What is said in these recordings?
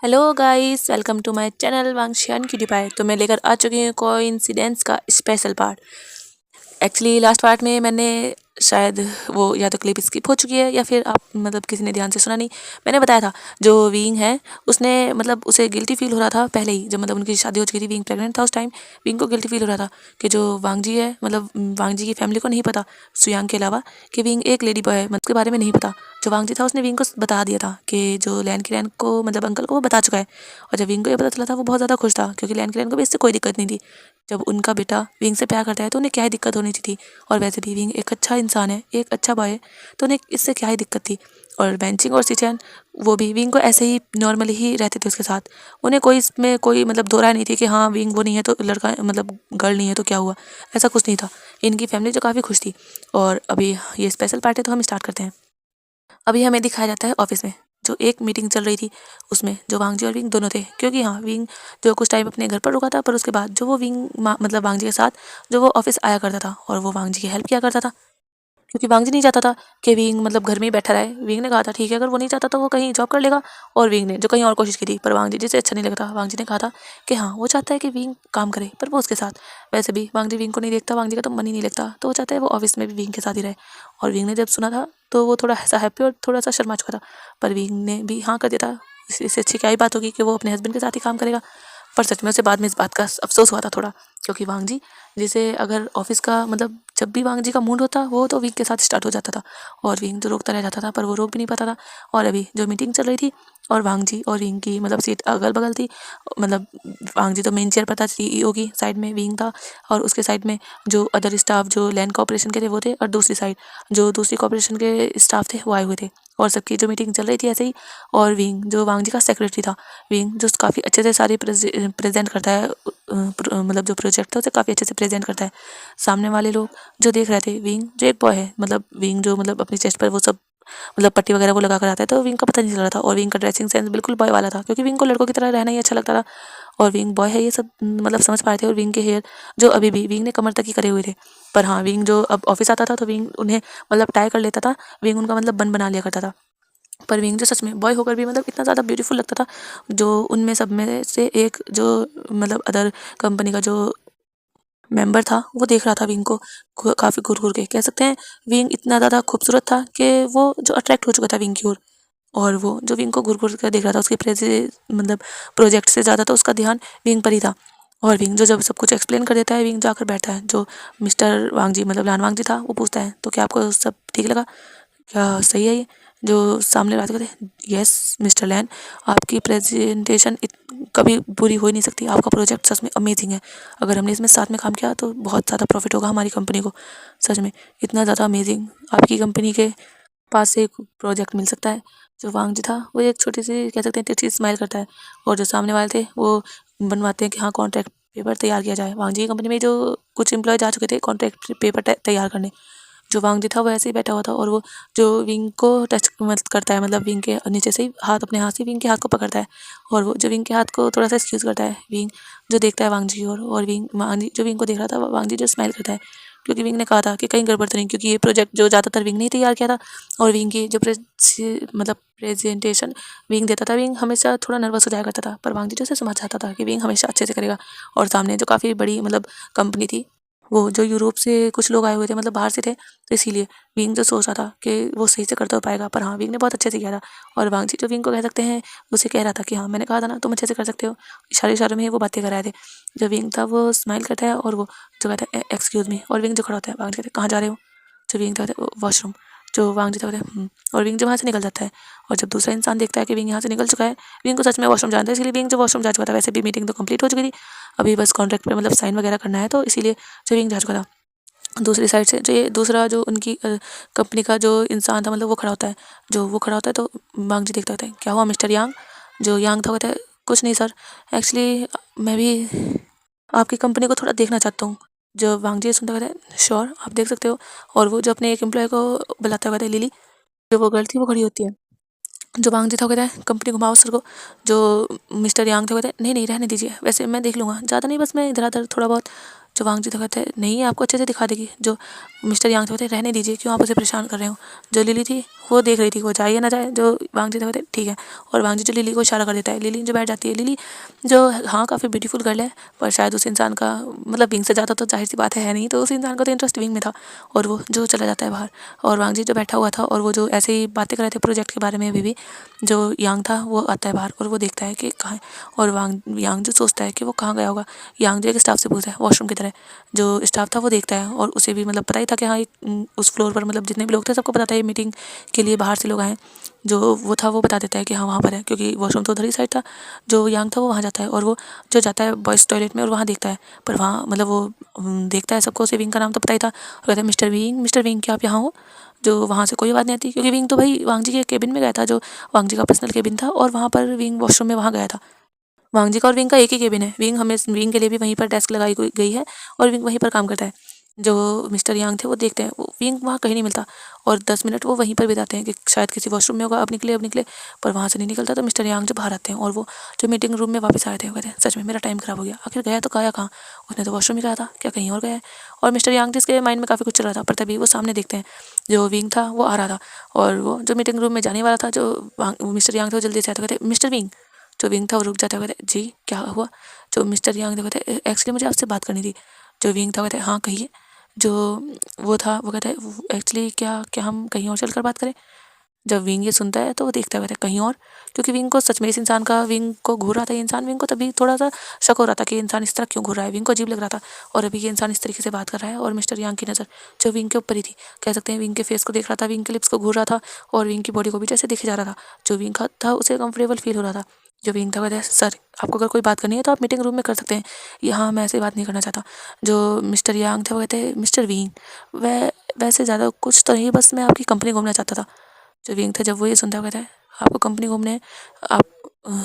Hello guys, welcome to my channel वांगशियान cutie pie. तो मैं लेकर आ चुकी हूँ कोइंसिडेंस का special part. Actually last part में मैंने शायद वो या तो क्लिप स्किप हो चुकी है या फिर आप किसी ने ध्यान से सुना नहीं। मैंने बताया था जो विंग है उसने उसे गिल्टी फील हो रहा था पहले ही, जब उनकी शादी हो चुकी थी, विंग प्रेग्नेंट था उस टाइम। विंग को गिल्टी फील हो रहा था कि जो वांग जी है, वांग जी की फैमिली को नहीं पता सुयांग के अलावा कि विंग एक लेडी बॉय है, उसके बारे में नहीं पता। जो वांग जी था उसने विंग को बता दिया था कि जो लैन की लैन को अंकल को वो बता चुका है। और जब विंग को ये पता चला था वो बहुत ज़्यादा खुश था, क्योंकि लैन की लैन को भी इससे कोई दिक्कत नहीं थी। जब उनका बेटा विंग से प्यार करता है तो उन्हें क्या ही दिक्कत होनी थी। और वैसे भी विंग एक अच्छा इंसान है, एक अच्छा बॉय है, तो उन्हें इससे क्या ही दिक्कत थी। और बेंचिंग और सिचैन वो भी विंग को ऐसे ही नॉर्मली ही रहते थे उसके साथ। उन्हें कोई इसमें कोई दो राय नहीं थी कि हाँ विंग वो नहीं है तो लड़का गर्ल नहीं है तो क्या हुआ, ऐसा कुछ नहीं था। इनकी फैमिली जो काफ़ी खुश थी। और अभी ये स्पेशल पार्ट है तो हम स्टार्ट करते हैं। अभी हमें दिखाया जाता है ऑफिस में जो एक मीटिंग चल रही थी, उसमें जो वांगजी और विंग दोनों थे। क्योंकि हाँ विंग जो कुछ टाइम अपने घर पर रुका था, पर उसके बाद जो वो विंग वांगजी के साथ जो वो ऑफिस आया करता था और वो वांगजी की हेल्प किया करता था। क्योंकि वांगजी नहीं चाहता था कि विंग घर में ही बैठा रहे। विंग ने कहा था ठीक है, अगर वो नहीं चाहता तो वो कहीं जॉब कर लेगा। और विंग ने जो कहीं और कोशिश की थी, पर वांगजी जिसे अच्छा नहीं लगता, वांगजी ने कहा था कि हाँ वो चाहता है कि विंग काम करे पर वो उसके साथ। वैसे भी वांगजी विंग को नहीं देखता, वांगजी का तो मन ही नहीं लगता, तो वो चाहता है वो ऑफिस में भी विंग के साथ ही रहे। और विंग ने जब सुना था तो वो थोड़ा सा हैप्पी और थोड़ा सा शर्मा चुका था। पर विंग ने भी हाँ कर दिया था। इससे अच्छी क्या ही बात होगी कि वो अपने हस्बैंड के साथ ही काम करेगा। पर सच में उसे बाद में इस बात का अफसोस हुआ था थोड़ा। क्योंकि वांगजी जिसे अगर ऑफिस का जब भी वांगजी का मूड होता वो तो विंग के साथ स्टार्ट हो जाता था। और विंग जो रोकता रह जाता था, पर वो रोक भी नहीं पाता था। और अभी जो मीटिंग चल रही थी और वांगजी और विंग की सीट अगल बगल थी। मतलब वांगजी तो मेन चेयर पर था, सीईओ की साइड में विंग था। और उसके साइड में जो अदर स्टाफ जो लैंड कॉर्पोरेशन के थे वो थे, और दूसरी साइड जो दूसरी कॉर्पोरेशन के स्टाफ थे वो आए हुए थे। और सबकी जो मीटिंग चल रही थी ऐसे ही। और विंग जो वांगजी का सेक्रेटरी था, विंग जो काफ़ी अच्छे से सारी प्रेजेंट करता है, जो प्रोजेक्ट था उसे काफ़ी अच्छे से प्रेजेंट करता है। सामने वाले लोग जो देख रहे थे, विंग जो एक बॉय है, विंग जो अपनी चेस्ट पर वो सब पट्टी वगैरह वो लगा कर आता है, तो विंग का पता नहीं चल रहा था। और विंग का ड्रेसिंग सेंस बिल्कुल बॉय वाला था, क्योंकि विंग को लड़कों की तरह रहना ही अच्छा लगता था। और विंग बॉय है ये सब समझ पा रहे थे। और विंग के हेयर जो अभी भी विंग ने कमर तक ही करे हुए थे। पर हाँ विंग जो अब ऑफिस आता था तो विंग उन्हें टाई कर लेता था। विंग उनका बन बना लिया करता था। पर विंग जो सच में बॉय होकर भी इतना ज़्यादा ब्यूटीफुल लगता था। जो उनमें सब में से एक जो अदर कंपनी का जो मेंबर था वो देख रहा था विंग को काफ़ी घूर घूर के। कह सकते हैं विंग इतना ज़्यादा खूबसूरत था कि वो जो अट्रैक्ट हो चुका था विंग की ओर। और वो जो विंग को घूर घूर कर देख रहा था, उसके प्रोजेक्ट से ज़्यादा तो उसका ध्यान विंग पर ही था। और विंग जो जब सब कुछ एक्सप्लेन कर देता है, विंग जाकर बैठता है। जो मिस्टर वांगजी लान वांगजी था वो पूछता है तो क्या आपको सब ठीक लगा, क्या सही है ये जो सामने बात करते हैं। यस मिस्टर लैन, आपकी प्रेजेंटेशन कभी बुरी हो ही नहीं सकती। आपका प्रोजेक्ट सच में अमेजिंग है। अगर हमने इसमें साथ में काम किया तो बहुत ज़्यादा प्रॉफिट होगा हमारी कंपनी को। सच में इतना ज़्यादा अमेजिंग आपकी कंपनी के पास से एक प्रोजेक्ट मिल सकता है। जो वांग जी था वो एक छोटी सी कह सकते हैं टिची स्माइल करता है। और जो सामने वाले थे वो बनवाते हैं कि हाँ कॉन्ट्रैक्ट पेपर तैयार किया जाए। वांग जी की कंपनी में जो कुछ एम्प्लॉय जा चुके थे कॉन्ट्रैक्ट पेपर तैयार करने। जो वांग जी था वो ऐसे ही बैठा हुआ था। और वो जो विंग को टच करता है, विंग के नीचे से ही हाथ अपने हाथ से विंग के हाथ को पकड़ता है। और वो जो विंग के हाथ को थोड़ा सा एक्सक्यूज़ करता है, विंग जो देखता है वांग जी की ओर। और वांग जी जो विंग को देख रहा था, वांग जी जो स्माइल करता है, क्योंकि विंग ने कहा था कि कहीं गड़बड़ तो नहीं, क्योंकि ये प्रोजेक्ट जो ज़्यादातर विंग ने ही तैयार किया था। और विंग की जो प्रेजेंटेशन विंग देता था, विंग हमेशा थोड़ा नर्वस हो जाया करता था। पर वांग जी जो से समझ आता था कि विंग हमेशा अच्छे से करेगा। और सामने जो काफ़ी बड़ी कंपनी थी, वो जो यूरोप से कुछ लोग आए हुए थे, बाहर से थे, तो इसीलिए विंग जो सोच रहा था कि वो सही से कर तो पाएगा। पर हाँ विंग ने बहुत अच्छे से किया था। और वांग जी जो विंग को कह सकते हैं उसे कह रहा था कि हाँ मैंने कहा था ना तुम अच्छे से कर सकते हो। इशारे इशारों में ही वो बातें कर रहे थे। जो विंग था वो स्माइल करता है और वो जो कहता है एक्सक्यूज़ मी। और विंग जो खड़ा होता है, वांग जी कहते हैं कहाँ जा रहे हो। जो विंग था वॉशरूम। जो वांग जी था कहते हैं और विंग जो वहाँ से निकल जाता है। और जब दूसरा इंसान देखता है कि विंग यहाँ से निकल चुका है, विंग को सच में वॉशरूम जाना था, इसलिए विंग जो वॉशरूम जा चुका था। वैसे भी मीटिंग तो कंप्लीट हो चुकी थी, अभी बस कॉन्ट्रैक्ट पे साइन वगैरह करना है, तो इसीलिए जो विंग जा चुका था। दूसरी साइड से जो ये दूसरा जो उनकी कंपनी का जो इंसान था, वो खड़ा होता है। जो वो खड़ा होता है तो वांग जी देखता होता है क्या हुआ मिस्टर यांग। जो यांग था कहता है कुछ नहीं सर, एक्चुअली मैं भी आपकी कंपनी को थोड़ा देखना चाहता हूँ। जो वांग जी सुनता कहता है श्योर आप देख सकते हो। और वो जो अपने एक एम्प्लॉय को बुलाता हुआ कहता है लिली। जो वो गर्ल थी वो खड़ी होती है। जो वांग जी था कहता है कंपनी घुमाओ सर को। जो मिस्टर यांग था कहता है नहीं नहीं रहने दीजिए, वैसे मैं देख लूँगा, ज़्यादा नहीं, बस मैं इधर उधर थोड़ा बहुत जो वांग जी तो कहते हैं नहीं आपको अच्छे से दिखा देगी। जो मिस्टर यांग तो कहते हैं रहने दीजिए, क्यों आप उसे परेशान कर रहे हो। जो लिली थी वो देख रही थी वो जाए या ना जाए। जो वांग जी तो कहते हैं ठीक है, और वांग जी जो लिली को इशारा कर देता है, लिली जो बैठ जाती है। लिली जो हाँ काफ़ी ब्यूटीफुल गर्ल है, पर शायद उस इंसान का मतलब विंग से ज़्यादा तो जाहिर सी बात है नहीं, तो उस इंसान का तो इंटरेस्ट विंग में था। और वो जो चला जाता है बाहर, और वांग जी जो बैठा हुआ था और वो जो ऐसे ही बातें कर रहे थे प्रोजेक्ट के बारे में अभी भी, जो यांग था वो आता है बाहर और वो देखता है कि कहाँ है। और यांग जो सोचता है कि वो कहाँ गया होगा। यांग जो एक स्टाफ से पूछता है वॉशरूम की तरह। जो स्टाफ था वो देखता है और उसे भी मतलब पता ही था कि हाँ उस फ्लोर पर मतलब जितने भी लोग थे सबको पता था ये मीटिंग के लिए बाहर से लोग आए। जो वो था वो बता देता है कि हाँ वहाँ पर है, क्योंकि वॉशरूम तो उधर ही साइड था। जो यांग था वो वहाँ जाता है और वो जो जाता है बॉयज़ टॉयलेट में और वहाँ देखता है, पर वहाँ मतलब वो देखता है सबको, उसे विंग का नाम तो पता ही था और कहता है मिस्टर विंग क्या आप यहाँ हो। जो वहाँ से कोई आवाज़ नहीं आती, क्योंकि विंग तो भाई वांग जी के केबिन में गया था, जो वांग जी का पर्सनल केबिन था, और वहाँ पर विंग वॉशरूम में वहाँ गया था। वांग जी का और विंग का एक ही केबिन है। विंग हमें विंग के लिए भी वहीं पर डेस्क लगाई गई है और विंग वहीं पर काम करता है। जो मिस्टर यांग थे वो देखते हैं, वो विंग वहाँ कहीं नहीं मिलता और 10 मिनट वो वहीं पर बिताते हैं कि शायद किसी वॉशरूम में होगा, अब निकले, पर वहाँ से नहीं निकलता। तो मिस्टर यांग जो बाहर आते हैं और वो जो मीटिंग रूम में वापस आए थे वो कहते हैं सच में मेरा टाइम ख़राब हो गया, आखिर गया तो गया कहाँ। उसने तो वॉशरूम ही कहा था, क्या कहीं और गया है। और मिस्टर यांग जिसके माइंड में काफ़ी कुछ चल रहा था, पर तभी वो सामने देखते हैं जो विंग था वो आ रहा था और वो जो मीटिंग रूम में जाने वाला था। जो मिस्टर यांग थे वो जल्दी से आते कहते मिस्टर विंग। जो विंग था वो रुक जाता है, कहते जी क्या हुआ। जो मिस्टर यांग थे कहते एक्चुअली मुझे आपसे बात करनी थी। जो विंग था कहते हाँ कहिए। जो वो था वो कहता है एक्चुअली क्या क्या हम कहीं और चलकर बात करें। जब विंग ये सुनता है तो वो देखता है कहता है कहीं और, क्योंकि विंग को सच में इस इंसान का विंग को घूर रहा था। ये इंसान विंग को तभी थोड़ा सा शक हो रहा था कि ये इंसान इस तरह क्यों घूर रहा है, विंग को अजीब लग रहा था। और अभी ये इंसान इस तरीके से बात कर रहा है और मिस्टर यांग की नज़र जो विंग के ऊपर ही थी, कह सकते हैं विंग के फेस को देख रहा था, विंग के लिप्स को घूर रहा था और विंग की बॉडी को भी जैसे देखे जा रहा था। जो विंग का था उसे कंफर्टेबल फील हो रहा था। जो विंग था कहता है सर आपको अगर कोई बात करनी है तो आप मीटिंग रूम में कर सकते हैं, यहाँ मैं ऐसे बात नहीं करना चाहता। जो मिस्टर यांग थे वो कहते हैं मिस्टर विंग वैसे ज़्यादा कुछ तो नहीं, बस मैं आपकी कंपनी घूमना चाहता था। जो विंग था जब वो ये सुनता है कहता है आपको कंपनी घूमने, आप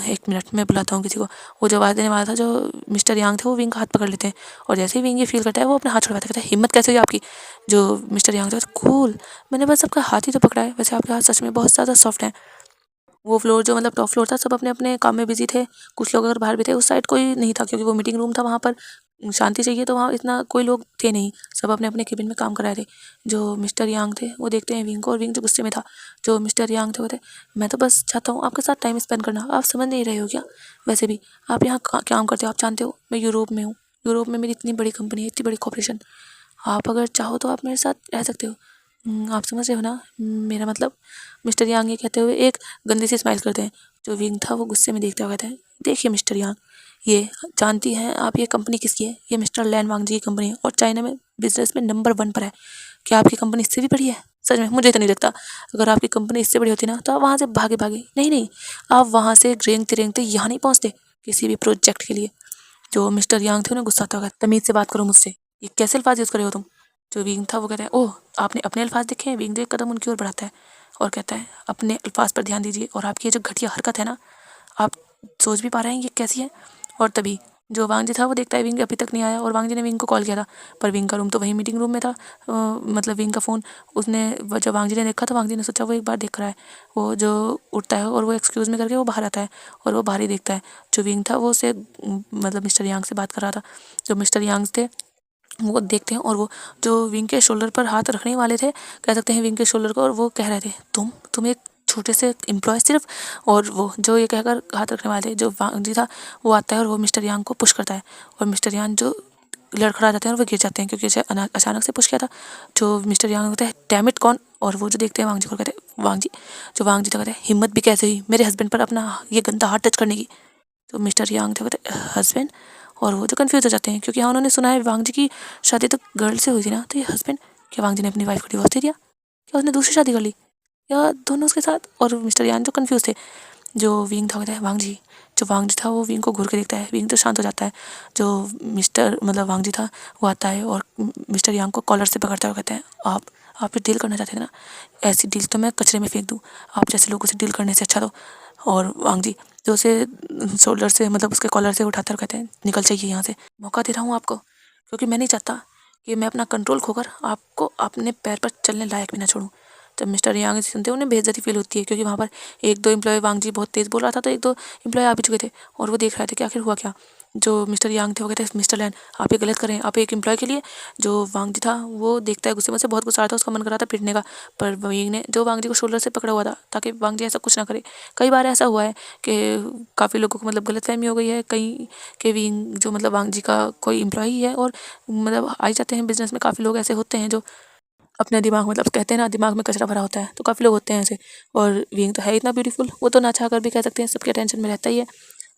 एक मिनट मैं बुलाता हूँ किसी को। वो जो आवाज़ देने वाला था जो मिस्टर यांग थे वो विंग का हाथ पकड़ लेते हैं और जैसे ही विंग ये फील करता है वो अपना हाथ छुड़वाता है, कहता है हिम्मत कैसे हुई आपकी। जो मिस्टर यांग था कूल, मैंने बस आपका हाथ ही तो पकड़ा है, वैसे आपके हाथ सच में बहुत ज़्यादा सॉफ्ट हैं। वो फ्लोर जो मतलब टॉप फ्लोर था सब अपने अपने काम में बिजी थे, कुछ लोग अगर बाहर भी थे, उस साइड कोई नहीं था क्योंकि वो मीटिंग रूम था, वहाँ पर शांति चाहिए तो वहाँ इतना कोई लोग थे नहीं, सब अपने अपने केबिन में काम कर रहे थे। जो मिस्टर यांग थे वो देखते हैं विंग को और विंग जो गुस्से में था। जो मिस्टर यांग थे कहते मैं तो बस चाहता हूँ आपके साथ टाइम स्पेंड करना, आप समझ नहीं रहे हो क्या। वैसे भी आप यहाँ काम करते हो, आप जानते हो मैं यूरोप में हूँ, यूरोप में मेरी इतनी बड़ी कंपनी है, इतनी बड़ी कॉर्पोरेशन, आप अगर चाहो तो आप मेरे साथ रह सकते हो। आप समझ रहे हो ना मेरा मतलब। मिस्टर यांग ये कहते हुए एक गंदी सी स्माइल करते हैं। जो विंग था वो गुस्से में देखता हुआ कहता है देखिए मिस्टर यांग, ये जानती हैं आप ये कंपनी किसकी है, ये मिस्टर लैन वांग जी की कंपनी है और चाइना में बिजनेस में नंबर 1 पर है। क्या आपकी कंपनी इससे भी बड़ी है। सच में मुझे तो नहीं लगता, अगर आपकी कंपनी इससे बड़ी होती ना तो आप वहाँ से भागे भागे नहीं, आप वहाँ से रेंगते रेंगते यहाँ नहीं पहुँचते किसी भी प्रोजेक्ट के लिए। जो मिस्टर यांग थे उन्हें गुस्सा आता होगा, तमीज़ से बात करो मुझसे, ये कैसे अल्फाज यूज़ कर रहे हो तुम। जो विंग था वो कहता है ओह आपने अपने अल्फाज देखे हैं। विंग जो एक कदम उनकी ओर बढ़ाता है और कहता है अपने अल्फाज पर ध्यान दीजिए, और आपकी ये जो घटिया हरकत है ना, आप सोच भी पा रहे हैं ये कैसी है। और तभी जो वांग जी था वो देखता है विंग अभी तक नहीं आया और वांग जी ने विंग को कॉल किया था, पर विंग का रूम तो वही मीटिंग रूम में था। मतलब विंग का फ़ोन उसने जब वांग जी ने देखा तो वांग जी ने सोचा वो एक बार देख रहा है। वो जो उठता है और वो एक्सक्यूज़ में करके वो बाहर आता है और वो बाहर ही देखता है। जो विंग था वो उसे मतलब मिस्टर यांग से बात कर रहा था। जो मिस्टर यांग थे वो देखते हैं और वो जो विंग के शोल्डर पर हाथ रखने वाले थे, कह सकते हैं विंग के शोल्डर को, और वो कह रहे थे तुम एक छोटे से एम्प्लॉय सिर्फ। और वो जो ये कहकर हाथ रखने वाले थे, जो वांग जी था वो आता है और वो मिस्टर यांग को पुश करता है और मिस्टर यांग जो लड़खड़ा जाते हैं और वो गिर जाते हैं क्योंकि उसे अचानक से पुश किया था। जो मिस्टर यांग होता है डैम इट कौन, और वो जो देखते हैं वांग जी को कहते हैं वांग जी। जो वांग जी तो कहते हैं हिम्मत भी कैसे हुई मेरे हस्बैंड पर अपना ये गंदा हाथ टच करने की। तो मिस्टर यांग थे कहते हस्बैंड, और वो जो कन्फ्यूज़ हो जाते हैं क्योंकि हाँ उन्होंने सुना है वांग जी की शादी तो गर्ल से हुई थी ना, तो ये हस्बैंड, क्या वांग जी ने अपनी वाइफ को डिवोर्स दे दिया, क्या उसने दूसरी शादी कर ली, या दोनों उसके साथ। और मिस्टर यान जो कन्फ्यूज़ थे। जो विंग था कहता है वांग जी। जो वांग जी था वो विंग को घूर के देखता है, विंग तो शांत हो जाता है। जो मिस्टर मतलब वांग जी था वो आता है और मिस्टर यांग को कॉलर से पकड़ता है और कहता है आप ये डील करना चाहते थे ना, ऐसी डील तो मैं कचरे में फेंक दूँ, आप जैसे लोगों से डील करने से अच्छा। तो और वांग जी जो उसे शोल्डर से मतलब उसके कॉलर से उठाकर कहते हैं निकल चाहिए यहाँ से, मौका दे रहा हूँ आपको, क्योंकि मैं नहीं चाहता कि मैं अपना कंट्रोल खोकर आपको अपने पैर पर चलने लायक भी ना छोड़ूं। जब मिस्टर यांग से सुनते हैं उन्हें बेइज्जती फील होती है क्योंकि वहाँ पर एक दो एम्प्लॉय वांग जी बहुत तेज़ बोल रहा था तो एक दो एम्प्लॉय आ भी चुके थे और वो देख रहे थे कि आखिर हुआ क्या। जो मिस्टर यांग थे वो कहते हैं मिस्टर लैन आप ये गलत कर रहे हैं, आप एक एम्प्लॉय के लिए। जो वांग जी था वो देखता है गुस्से में से, बहुत गुस्सा आता है, उसका मन कर रहा था पिटने का, पर विंग ने जो वांग जी को शोल्डर से पकड़ा हुआ था ताकि वांग जी ऐसा कुछ ना करे। कई बार ऐसा हुआ है कि काफ़ी लोगों को मतलब गलतफहमी हो गई है कहीं कि विंग जो मतलब वांग जी का कोई एम्प्लॉय है, और मतलब आ ही जाते हैं बिजनेस में। काफ़ी लोग ऐसे होते हैं जो अपने दिमाग मतलब कहते हैं ना दिमाग में कचरा भरा होता है, तो काफ़ी लोग होते हैं ऐसे। और विंग तो है इतना ब्यूटीफुल, वो तो ना चाह कर भी कह सकते हैं सबके अटेंशन में रहता ही है।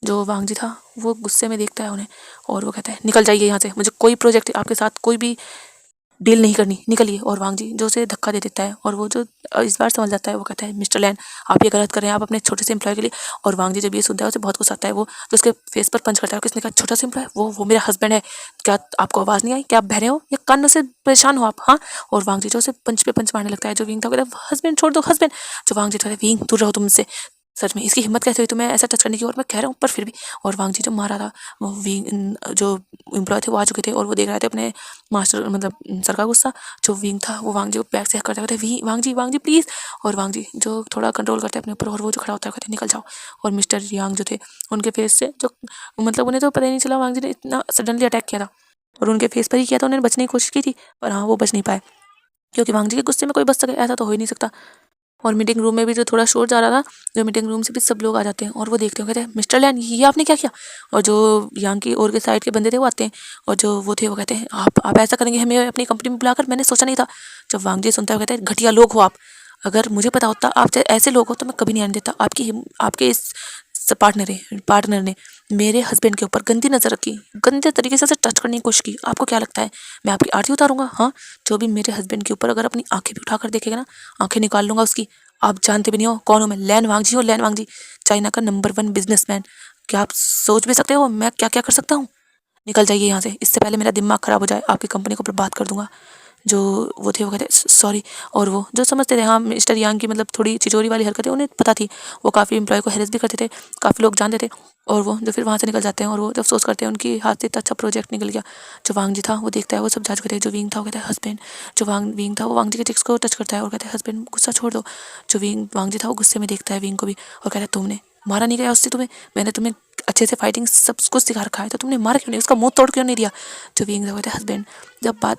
जो वांग जी था वो गुस्से में देखता है उन्हें और वो कहता है निकल जाइए यहाँ से, मुझे कोई प्रोजेक्ट आपके साथ कोई भी डील नहीं करनी, निकलिए। और वांग जी जो उसे धक्का दे देता है, और वो जो इस बार समझ जाता है वो कहता है मिस्टर लैन आप ये गलत कर रहे हैं, आप अपने छोटे से एम्प्लॉय के लिए। और वांग जी जब ये सुनता है उसे बहुत गुस्सा आता है, वो जो उसके फेस पर पंच करता है, किसने कहा छोटा सा एम्प्लॉय, वो मेरा हस्बैंड है, क्या आपको आवाज़ नहीं आई, क्या आप बहरे हो या कानों से परेशान हो आप, हाँ। और वांग जी जो उसे पंच पे पंच मारने लगता है। जो विंग था कहता है हस्बैंड छोड़ दो हस्बैंड। जो वांग जी कहता है विंग दूर रहो तुमसे, सच में इसकी हिम्मत कैसे हुई तुम्हें ऐसा टच करने की, और मैं कह रहा हूँ पर फिर भी। और वांग जी जो मारा था वो विंग जो एम्प्लॉय थे वो आ चुके थे और वो देख रहे थे अपने मास्टर मतलब सर का गुस्सा। जो विंग था वो वांग जी को बैक से हक करता कहता है वांग जी प्लीज़। और वांग जी जो थोड़ा कंट्रोल करते हैं अपने ऊपर, और वो जो खड़ा होता है कहते हैं निकल जाओ। और मिस्टर यांग जो थे उनके फेस से जो मतलब उन्हें तो पता ही नहीं चला वांग जी ने इतना सडनली अटैक किया था, और उनके फेस पर ही किया था। उन्होंने बचने की कोशिश की थी पर हाँ वो बच नहीं पाए, क्योंकि वांग जी के गुस्से में कोई बच सके ऐसा तो हो ही नहीं सकता। और मीटिंग रूम में भी जो थोड़ा शोर जा रहा था, जो मीटिंग रूम से भी सब लोग आ जाते हैं और वो देखते हैं, कहते हैं मिस्टर लैन ये आपने क्या किया। और जो यांग की और के साइड के बंदे थे वो आते हैं, और जो वो थे वो कहते हैं आप ऐसा करेंगे हमें अपनी कंपनी में बुलाकर, मैंने सोचा नहीं था। जब वांग जी सुनता है वो कहते हैं घटिया लोग हो आप, अगर मुझे पता होता आप ऐसे लोग हो तो मैं कभी नहीं आने देता। आपके इस पार्टनर ने मेरे हस्बैंड के ऊपर गंदी नज़र रखी, गंदे तरीके से उसे टच करने की कोशिश की। आपको क्या लगता है मैं आपकी आरती उतारूंगा, हाँ। जो भी मेरे हस्बैंड के ऊपर अगर अपनी आंखें भी उठाकर देखेगा ना, आंखें निकाल लूंगा उसकी। आप जानते भी नहीं हो कौन हूँ मैं, लैन वांग जी हूँ, लैन वांग जी, चाइना का नंबर 1 बिजनेसमैन। क्या आप सोच भी सकते हो मैं क्या क्या कर सकता हूँ। निकल जाइए यहाँ से, इससे पहले मेरा दिमाग ख़राब हो जाए, आपकी कंपनी को बर्बाद कर दूंगा। जो वो थे वो कहते सॉरी। और वो जो समझते थे हाँ मिस्टर यांग की मतलब थोड़ी चिचोरी वाली हरकतें उन्हें पता थी, वो काफ़ी एम्प्लॉय को हेरस भी करते थे, काफ़ी लोग जानते थे। और वो जो फिर वहाँ से निकल जाते हैं और वो जब अफसोस करते हैं उनकी हाथ से इतना अच्छा प्रोजेक्ट निकल गया। जो वांग जी था वो देखता है, वो सब जा चुके थे। जो विंग था वो कहता है हस्बैंड। जो विंग था वो वांग जी के चिक्स को टच करता है और कहता है हस्बैंड गुस्सा छोड़ दो। जो वांग जी था वो गुस्से में देखता है विंग को भी और कहता है तुमने मारा नहीं गया उससे, तुम्हें मैंने तुम्हें अच्छे से फाइटिंग सब कुछ सिखा रखा है, तो तुमने मारा क्यों नहीं, उसका मुंह तोड़ क्यों नहीं दिया। जो विंग था वो कहता है हस्बैंड जब बात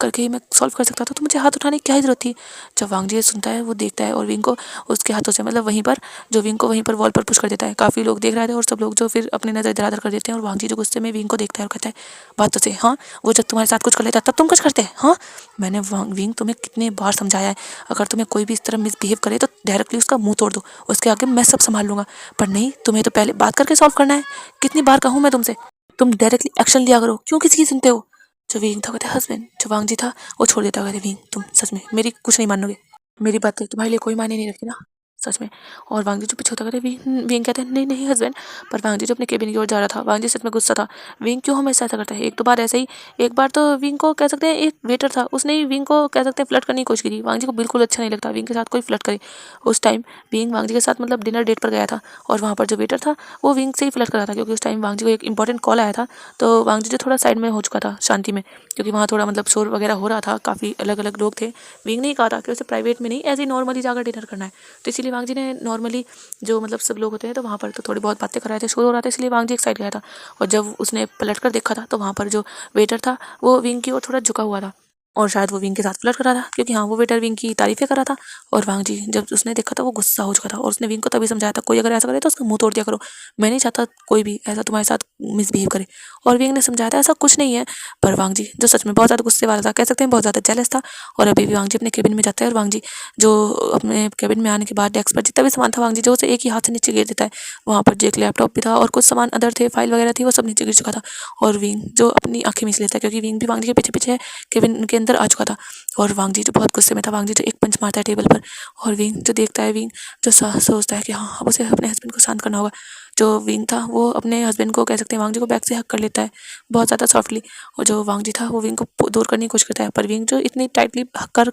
करके ही मैं सॉल्व कर सकता था तो मुझे हाथ उठाने की क्या ज़रूरत थी। जब वांग जी सुनता है वो देखता है और विंग को उसके हाथों से मतलब वहीं पर जो विंग को वहीं पर वॉल पर पुश कर देता है। काफ़ी लोग देख रहे थे और सब लोग जो फिर अपनी नज़र इधर उधर कर देते हैं, और वांग जी जो गुस्से में विंग को देखता है और कहता है बात तो से हाँ, वो जब तुम्हारे साथ कुछ कर लेता तब तुम कुछ करते हैं, हाँ। मैंने विंग तुम्हें कितने बार समझाया है, अगर तुम्हें कोई भी इस तरह मिसबिहेव करे तो डायरेक्टली उसका मुंह तोड़ दो, उसके आगे मैं सब संभाल लूँगा। पर नहीं, तुम्हें तो पहले बात करके सॉल्व करना है। कितनी बार कहूँ मैं तुमसे, तुम डायरेक्टली एक्शन लिया करो, क्यों किसी की सुनते हो। जो विंग था कहते हस्बैंड। जो वांग जी था वो छोड़ देता, कहते विंग तुम सच में मेरी कुछ नहीं मानोगे, मेरी बातें तुम्हारे लिए कोई मायने नहीं रखती ना सच में। और वांग जी जो पीछे होता कहते विंग कहते हैं नहीं नहीं हस्बैंड। पर वांग जी जो अपने केबिन की ओर जा रहा था, वांग जी सच में गुस्सा था। विंग क्यों हमेशा ऐसा करता है। एक तो बार ऐसे ही, एक बार तो विंग को कह सकते हैं एक वेटर था, उसने ही विंग को कह सकते हैं फ्लर्ट करने की कोशिश की थी। वांग जी को बिल्कुल अच्छा नहीं लगता विंग के साथ कोई फ्लर्ट करे। उस टाइम विंग वांग जी के साथ मतलब डिनर डेट पर गया था, और वहाँ पर जो वेटर था वो विंग से ही फ्लर्ट कर रहा था, क्योंकि उस टाइम वांग जी को एक इंपॉर्टेंट कॉल आया था। तो वांग जी जो थोड़ा साइड में हो चुका था शांति में, क्योंकि वहाँ थोड़ा मतलब शोर वगैरह हो रहा था, काफ़ी अलग अलग लोग थे। विंग ने कहा था कि उसे प्राइवेट में नहीं ऐसे ही नॉर्मली जाकर डिनर करना है, तो इसीलिए वांग जी ने नॉर्मली जो मतलब सब लोग होते हैं तो वहाँ पर तो थोड़ी बहुत बातें कर रहे थे, शोर हो रहा था, इसलिए वांग जी एक साइड गया था। और जब उसने पलट कर देखा था तो वहाँ पर जो वेटर था वो विंग की ओर थोड़ा झुका हुआ था, और शायद वो विंग के साथ फ्लर्ट कर रहा था, क्योंकि हाँ वो वेटर विंग की तारीफें कर रहा था। और वांग जी जब उसने देखा था वो गुस्सा हो चुका था, और उसने विंग को तभी समझाया था कोई अगर ऐसा करे तो उसका मुंह तोड़ दिया करो, मैं नहीं चाहता कोई भी ऐसा तुम्हारे साथ मिसबिहेव करे। और विंग ने समझाया था ऐसा कुछ नहीं है। पर वांग जी जो सच में बहुत ज़्यादा गुस्से वाला था, कह सकते हैं बहुत ज़्यादा जेलस था। और अभी भी वांग जी अपने केबिन में जाता है, और वांग जी जो अपने केबिन में आने के बाद डेस्क पर जितना भी सामान था वांग जी जो उसे एक ही हाथ से नीचे गिर देता है। वहाँ पर जो एक लैपटॉप भी था और कुछ सामान अदर थे, फाइल वगैरह थी, वो सब नीचे गिर चुका था। और विंग जो अपनी आंखें मीच लेता है, क्योंकि विंग भी वांग जी के पीछे पीछे केबिन के अंदर आ चुका था। और वांग जी जो बहुत गुस्से में था, वांग जी जो एक पंच मारता है टेबल पर, और विंग जो देखता है, विंग जो सोचता है कि हाँ अब उसे अपने हस्बैंड को शांत करना होगा। जो विंग था वो अपने हस्बैंड को कह सकते हैं वांग जी को बैक से हक कर लेता है बहुत ज़्यादा सॉफ्टली। और जो वांग जी था वो विंग को दूर करने की कोशिश करता है, पर विंग जो इतनी टाइटली हक कर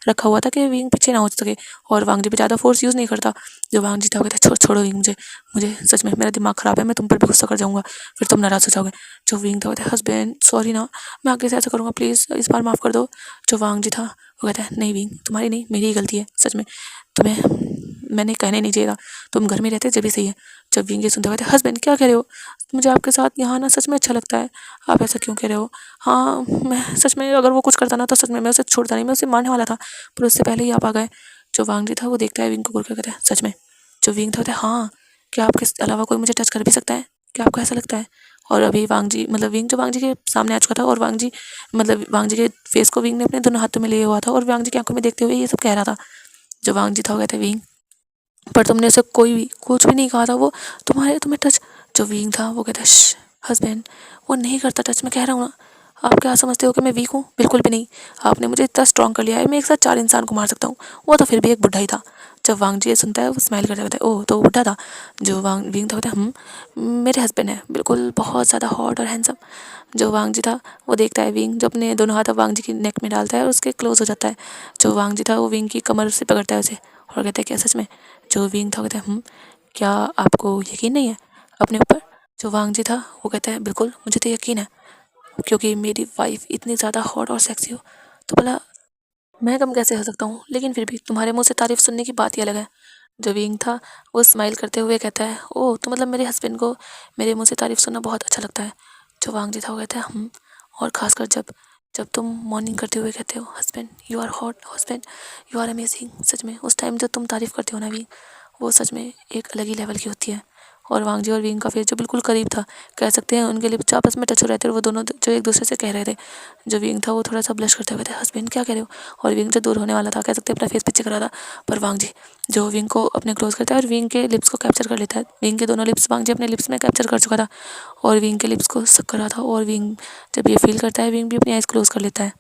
रखा हुआ था कि विंग पीछे ना हो सके, और वांग जी पे ज़्यादा फोर्स यूज़ नहीं करता। जो वांग जी था वो कहता है छोड़ो विंग, मुझे मुझे सच में मेरा दिमाग ख़राब है, मैं तुम पर भी गुस्सा कर जाऊँगा, फिर तुम नाराज़ हो जाओगे। जो विंग था वो कहता है हस्बैंड सॉरी ना, मैं आगे से ऐसा करूँगा, प्लीज़ इस बार माफ़ कर दो। जो वांग जी था वो कहता है नहीं विंग तुम्हारी नहीं मेरी ही गलती है, सच में तुम्हें मैंने कहने नहीं चाहिए था, तुम घर में रहते जब भी सही है। जब विंग ये सुनते हुए, हस्बैंड क्या कह रहे हो, मुझे आपके साथ यहाँ आना सच में अच्छा लगता है, आप ऐसा क्यों कह रहे हो। हाँ मैं सच में, अगर वो कुछ करता ना तो सच में मैं उसे छोड़ता नहीं, मैं उसे मारने वाला था, पर उससे पहले ही आप आ गए। जो वांग जी था वो देखता है विंग को घूर कर कहता है, सच में। जो विंग था कहता है, हाँ क्या आपके अलावा कोई मुझे टच कर भी सकता है, क्या आपको ऐसा लगता है। और अभी वांग जी मतलब विंग जो वांग जी के सामने आ चुका था, और वांग जी मतलब वांग जी के फेस को विंग ने अपने दोनों हाथों में लिए हुआ था और वांग जी की आंखों में देखते हुए ये सब कह रहा था। जो वांग जी था वो कहते, विंग पर तुमने उसे कोई भी कुछ भी नहीं कहा था, वो तुम्हें टच। जो विंग था वो कहता है, हस्बैंड वो नहीं करता टच, मैं कह रहा हूँ ना। आप क्या समझते हो कि मैं वीक हूँ, बिल्कुल भी नहीं। आपने मुझे इतना स्ट्रॉन्ग कर लिया है, मैं एक साथ 4 इंसान को मार सकता हूँ, वो तो फिर भी एक बुढ़ा ही था। जब वांग जी ये सुनता है वो स्माइल करता कहता है, ओह तो वो बुढ़ा था। जो वांग विंग था कहता है, मेरे हस्बैंड है, बिल्कुल बहुत ज़्यादा हॉट और हैंडसम। जो वांग जी था वो देखता है विंग जो अपने दोनों हाथ वांग जी की नेक में डालता है और उसके क्लोज हो जाता है। जो वांग जी था वो विंग की कमर से पकड़ता है उसे और कहता है, क्या सच में। जो विंग था कहता है, क्या आपको यकीन नहीं है अपने ऊपर। जो वांग जी था वो कहता है, बिल्कुल मुझे तो यकीन है, क्योंकि मेरी वाइफ इतनी ज़्यादा हॉट और सेक्सी हो तो भला मैं कम कैसे हो सकता हूँ, लेकिन फिर भी तुम्हारे मुंह से तारीफ सुनने की बात ही अलग है। जो विंग था वो स्माइल करते हुए कहता है, ओह तो मतलब मेरे हस्बैंड को मेरे मुंह से तारीफ सुनना बहुत अच्छा लगता है। जो वांग जी था वो कहता है, और ख़ासकर जब जब तुम मॉर्निंग करते हुए कहते हो, husband you are hot, husband you are amazing. सच में उस टाइम जो तुम तारीफ़ करते हो ना विंग, वो सच में एक अलग ही लेवल की होती है। और वांग जी और विंग का फेस जो बिल्कुल करीब था, कह सकते हैं उनके लिप्स आपस में टच हो रहे थे और वो दोनों जो एक दूसरे से कह रहे थे। जो विंग था वो थोड़ा सा ब्लश करते हुए थे, हस्बैंड क्या कह रहे हो। और विंग जो दूर होने वाला था, कह सकते हैं अपना फेस पीछे कर रहा था, पर वांग जी जो विंग को अपने क्लोज करता है और विंग के लिप्स को कैप्चर कर लेता है। विंग के दोनों लिप्स वांग जी अपने लिप्स में कैप्चर कर चुका था और विंग के लिप्स को सक कर रहा था। और विंग जब ये फील करता है, विंग भी अपनी आइज़ क्लोज कर लेता है,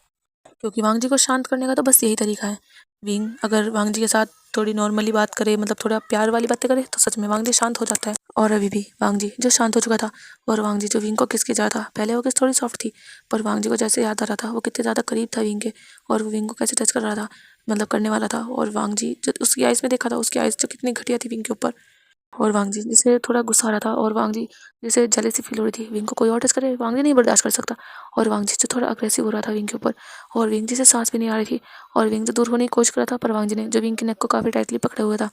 क्योंकि वांग जी को शांत करने का तो बस यही तरीका है। विंग अगर वांग जी के साथ थोड़ी नॉर्मली बात करे, मतलब थोड़ा प्यार वाली बातें करे, तो सच में वांग जी शांत हो जाता है। और अभी भी वांग जी जो शांत हो चुका था, और वांग जी जो विंग को किस के जा था, पहले वो किस थोड़ी सॉफ्ट थी, पर वांग जी को जैसे याद आ रहा था वो कितने ज़्यादा करीब था विंग के, और वो विंग को कैसे टच कर रहा था, मतलब करने वाला था। और वांग जी जो उसकी आइज़ में देखा था, उसकी आइज़ जो कितनी घटिया थी विंग के ऊपर। और वांग जी जिसे थोड़ा गुस्सा आ रहा था, और वांग जी जिसे जेलसी फील हो रही थी, विंग को कोई और टच करे वांग जी नहीं बर्दाश्त कर सकता। और वांग जी जो थोड़ा अग्रेसिव हो रहा था विंग के ऊपर, और विंग जी से सांस भी नहीं आ रही थी, और विंग जो दूर होने की कोशिश कर रहा था, पर वांग जी ने जो विंग की नेक को काफ़ी टाइटली पकड़े हुआ था।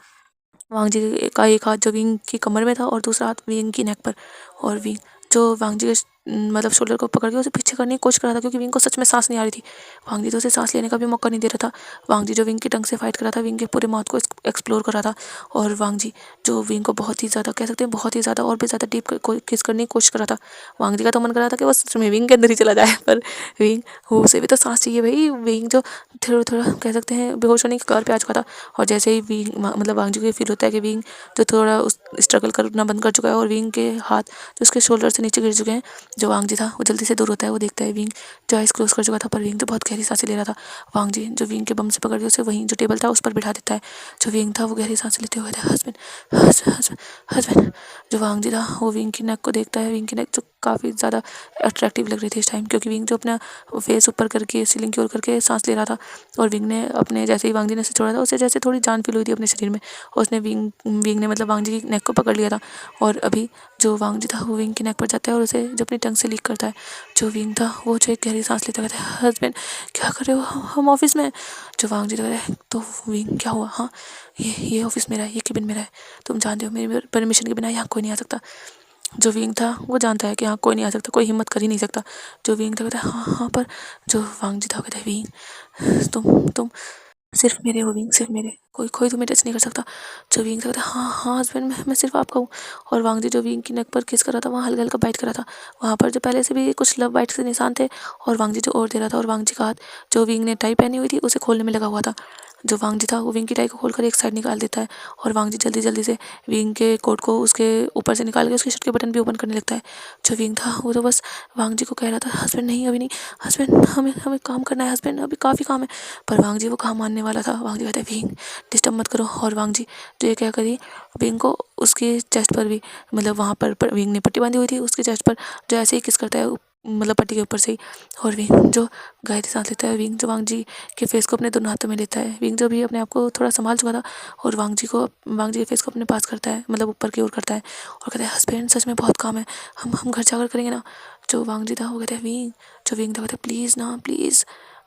वांग जी का एक हाथ जो विंग की कमर में था और दूसरा हाथ विंग की नेक पर, और विंग जो वांग जी के मतलब शोल्डर को पकड़ के उसे पीछे करने की कोशिश कर रहा था, क्योंकि विंग को सच में सांस नहीं आ रही थी। वांग जी तो उसे सांस लेने का भी मौका नहीं दे रहा था। वांग जी जो विंग की टंग से फाइट कर रहा था, विंग के पूरे माउथ को एक्सप्लोर कर रहा था। और वांग जी जो विंग को बहुत ही ज़्यादा कह सकते हैं, बहुत ही ज़्यादा और भी ज़्यादा डीप किस करने की कोशिश कर रहा था। वांग जी का तो मन कर रहा था कि बस में विंग के अंदर ही चला जाए, पर विंग वो उसे भी तो सांस चाहिए भाई। विंग जो थोड़ा थोड़ा कह सकते हैं बेहोश होने की कगार पे आ चुका था। और जैसे ही विंग मतलब वांग जी को फील होता है कि विंग जो थोड़ा उस स्ट्रगल करना बंद कर चुका है, और विंग के हाथ जो उसके शोल्डर से नीचे गिर चुके हैं, जो वांग जी था वो जल्दी से दूर होता है। वो देखता है विंग जो आइस क्लोज कर चुका था, पर विंग तो बहुत गहरी सांसें ले रहा था। वांग जी जो विंग के बम से पकड़ के उसे वहीं जो टेबल था उस पर बिठा देता है। जो विंग था वो गहरी सांसें लेते हुए था, हस्बैंड हस्बैंड हस्बैंड। जो वांग जी था वो विंग की नेक को देखता है, विंग की नेक जो काफ़ी ज़्यादा अट्रैक्टिव लग रही थी इस टाइम, क्योंकि विंग जो अपना फेस ऊपर करके सीलिंग की ओर करके सांस ले रहा था। और विंग ने अपने जैसे ही वांग जी ने उसे छोड़ा था, उसे जैसे थोड़ी जान फील हुई थी अपने शरीर में, और उसने विंग ने मतलब वांग जी की नेक को पकड़ लिया था। और अभी जो वांग जी था वो विंग की नेक पर जाता है और उसे जो अपनी टंग से लीक करता है। जो विंग था वो जो एक गहरी सांस लेता कहता है, हस्बैंड क्या कर रहे हो, हम ऑफिस में हैं। जो वांग जी कहता है, तो विंग क्या हुआ, हाँ ये ऑफिस मेरा है, ये केबिन मेरा है, तुम जानते हो मेरी परमिशन के बिना यहाँ कोई नहीं आ सकता। जो विंग था वो जानता है कि यहाँ कोई नहीं आ सकता, कोई हिम्मत कर ही नहीं सकता। जो विंग था कहता है, हाँ हाँ, पर जो वांग जी था कहता है, विंग तुम सिर्फ मेरे हो विंग, सिर्फ मेरे, कोई कोई तुम्हें टच नहीं कर सकता। जो विंग था कहता है, हाँ हाँ हस्बैंड, मैं सिर्फ आपका हूँ। और वांग जी जो विंग की नेक पर किस कर रहा था, वहाँ हल्का हल्का बाइट कर रहा था, वहाँ पर जो पहले से भी कुछ लव बाइट के निशान थे। और वांग जी जो और दे रहा था, और वांग जी का हाथ जो विंग ने टाई पहनी हुई थी उसे खोलने में लगा हुआ था। जो वांग जी था वो विंग की टाई को खोलकर एक साइड निकाल देता है, और वांग जी जल्दी जल्दी से विंग के कोट को उसके ऊपर से निकाल के उसके शर्ट के बटन भी ओपन करने लगता है। जो विंग था वो तो बस वांग जी को कह रहा था, हस्बैंड नहीं अभी नहीं, हस्बैंड हमें हमें काम करना है, हस्बैंड अभी काफ़ी काम है। पर वांग जी वो काम मानने वाला था। वांग जी कहता है, विंग डिस्टर्ब मत करो। और वांग जी तो ये क्या करी, विंग को उसके चेस्ट पर भी, मतलब वहाँ पर विंग ने पट्टी बांधी हुई थी उसके चेस्ट पर, जो ऐसे ही किस करता है मतलब पट्टी के ऊपर से ही। और विंग जो गहरी सांस लेता है, विंग जो वांग जी के फेस को अपने दोनों हाथों में लेता है। विंग जो भी अपने आप को थोड़ा संभाल चुका था, और वांग जी के फेस को अपने पास करता है, मतलब ऊपर की ओर करता है, और कहता है, हस्बैंड सच में बहुत काम है, हम घर जाकर करेंगे ना। जो वांग जी था वो कहता है, विंग। जो विंग था कहता है, प्लीज़ ना प्लीज़।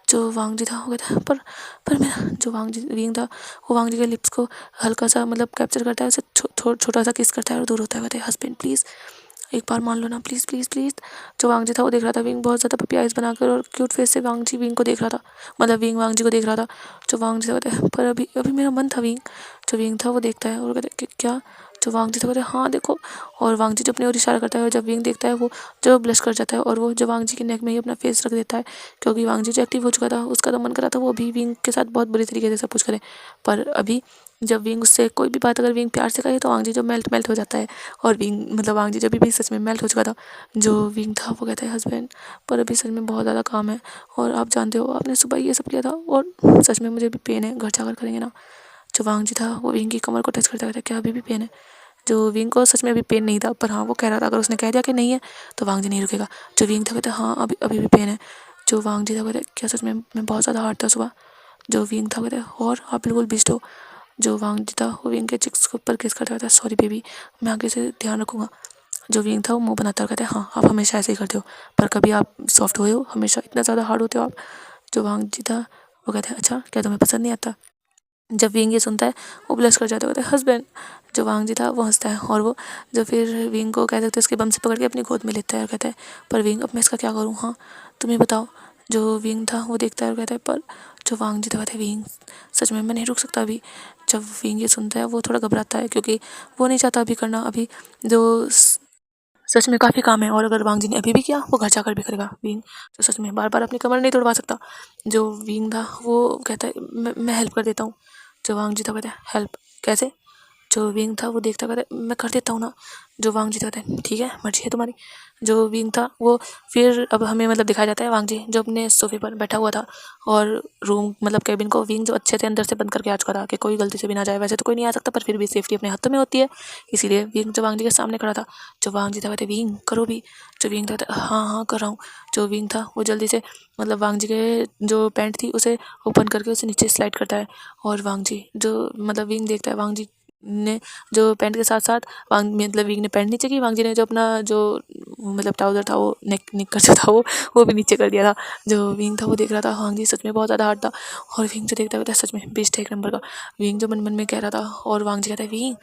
जो वांग जी था वो कहता है पर मेरा जो वांग जी विंग था वो वांग जी के लिप्स को हल्का सा मतलब कैप्चर करता है, उसे छोटा सा किस करता है और दूर होता है। कहते हैं हस्बैंड प्लीज़ एक बार मान लो ना, प्लीज़ प्लीज़ प्लीज़। जो वांग जी था वो देख रहा था विंग बहुत ज़्यादा पपी आइज़ बनाकर और क्यूट फेस से वांग जी विंग को देख रहा था, मतलब विंग वांग जी को देख रहा था। जो वांग जी था कहते हैं पर अभी अभी मेरा मन था विंग। जो विंग था वो देखता है और कहते हैं क्या। जो वांग जी था कहते हैं हाँ देखो। और वांग जी जो अपनी ओर इशारा करता है और जब विंग देखता है वो जो ब्लश कर जाता है और वो जो वांग जी के नेक में ही अपना फेस रख देता है, क्योंकि वांग जी जो एक्टिव हो चुका था उसका तो मन कर रहा था वो अभी विंग के साथ बहुत बुरी तरीके से सब कुछ करे। पर अभी जब विंग उससे कोई भी बात अगर विंग प्यार से करे तो वांग जी जो मेल्ट मेल्ट हो जाता है। और विंग मतलब वांग जी जब भी सच में मेल्ट हो चुका था, जो विंग था वो कहता है हस्बैंड पर अभी सच में बहुत ज़्यादा काम है और आप जानते हो आपने सुबह ये सब किया था और सच में मुझे भी पेन है, घर जाकर करेंगे ना। जो वांग जी था वो विंग की कमर को टच करता था, क्या अभी भी पेन है। जो विंग को सच में अभी पेन नहीं था, पर हाँ वो कह रहा था अगर उसने कह दिया कि नहीं है तो वांग जी नहीं रुकेगा। जो विंग था कहता हाँ अभी अभी भी पेन है। जो वांग जी था कहता क्या सच में मैं बहुत ज़्यादा हार्ड था सुबह। जो विंग था कहता और आप बिल्कुल बिस्ट हो। जो वांग जी था वो विंग के चिक्स के ऊपर किस करता था, सॉरी बेबी मैं आगे से ध्यान रखूँगा। जो विंग था वो मुंह बनाता और कहता है हाँ आप हमेशा ऐसे ही करते हो, पर कभी आप सॉफ्ट हुए हो, हमेशा इतना ज़्यादा हार्ड होते हो आप। जो वांग जी था वो कहता है अच्छा क्या तुम्हें पसंद नहीं आता। जब विंग ये सुनता है वो ब्लश कर जाता है, कहता है हस्बैंड। जो वांग जी था वो हंसता है और वो जो फिर विंग को कह सकते हैं उसके बम से पकड़ के अपनी गोद में लेता है और कहता है पर विंग अब मैं इसका क्या करूँ, हाँ तुम ही बताओ। जो विंग था वो देखता है और कहता है पर जो वांग जी था कहता है विंग सच में मैं नहीं रुक सकता अभी। जब विंग ये सुनता है वो थोड़ा घबराता है क्योंकि वो नहीं चाहता अभी करना, अभी जो सच में काफ़ी काम है और अगर वांग जी ने अभी भी किया वो घर जाकर भी करेगा। विंग तो सच में बार बार अपनी कमर नहीं तोड़वा सकता। जो विंग था वो कहता है मैं हेल्प कर देता हूँ। जो वांग जी था कहता है हेल्प कैसे। जो विंग था वो देखता कहता है मैं कर देता हूँ ना। जो वांग जी था कहता है ठीक है मर्जी है तुम्हारी। जो विंग था वो फिर अब हमें मतलब दिखाया जाता है वांग जी जो अपने सोफे पर बैठा हुआ था और रूम मतलब कैबिन को विंग जो अच्छे से अंदर से बंद करके आ चुका था कि कोई गलती से भी ना जाए। वैसे तो कोई नहीं आ सकता पर फिर भी सेफ्टी अपने हाथों में होती है, इसीलिए विंग जो वांग जी के सामने खड़ा था। जो वांग जी था कहते विंग करो भी। जो विंग था हाँ हाँ कर रहा हूँ। जो विंग था वो जल्दी से मतलब वांग जी के जो पैंट थी उसे ओपन करके उसे नीचे स्लाइड करता है। और वांग जी जो मतलब विंग देखता है वांग जी ने जो पैंट के साथ साथ वांग मतलब विंग ने पैंट नीचे की, वांग जी ने जो अपना जो मतलब ट्राउज़र था वो निक्कर जो था वो भी नीचे कर दिया था। जो विंग था वो देख रहा था वांग जी सच में बहुत ज़्यादा हार्ड था और विंग जो देखता सच में बेस्ट है एक नंबर का। विंग जो मन मन में कह रहा था और वांग जी कहता है विंग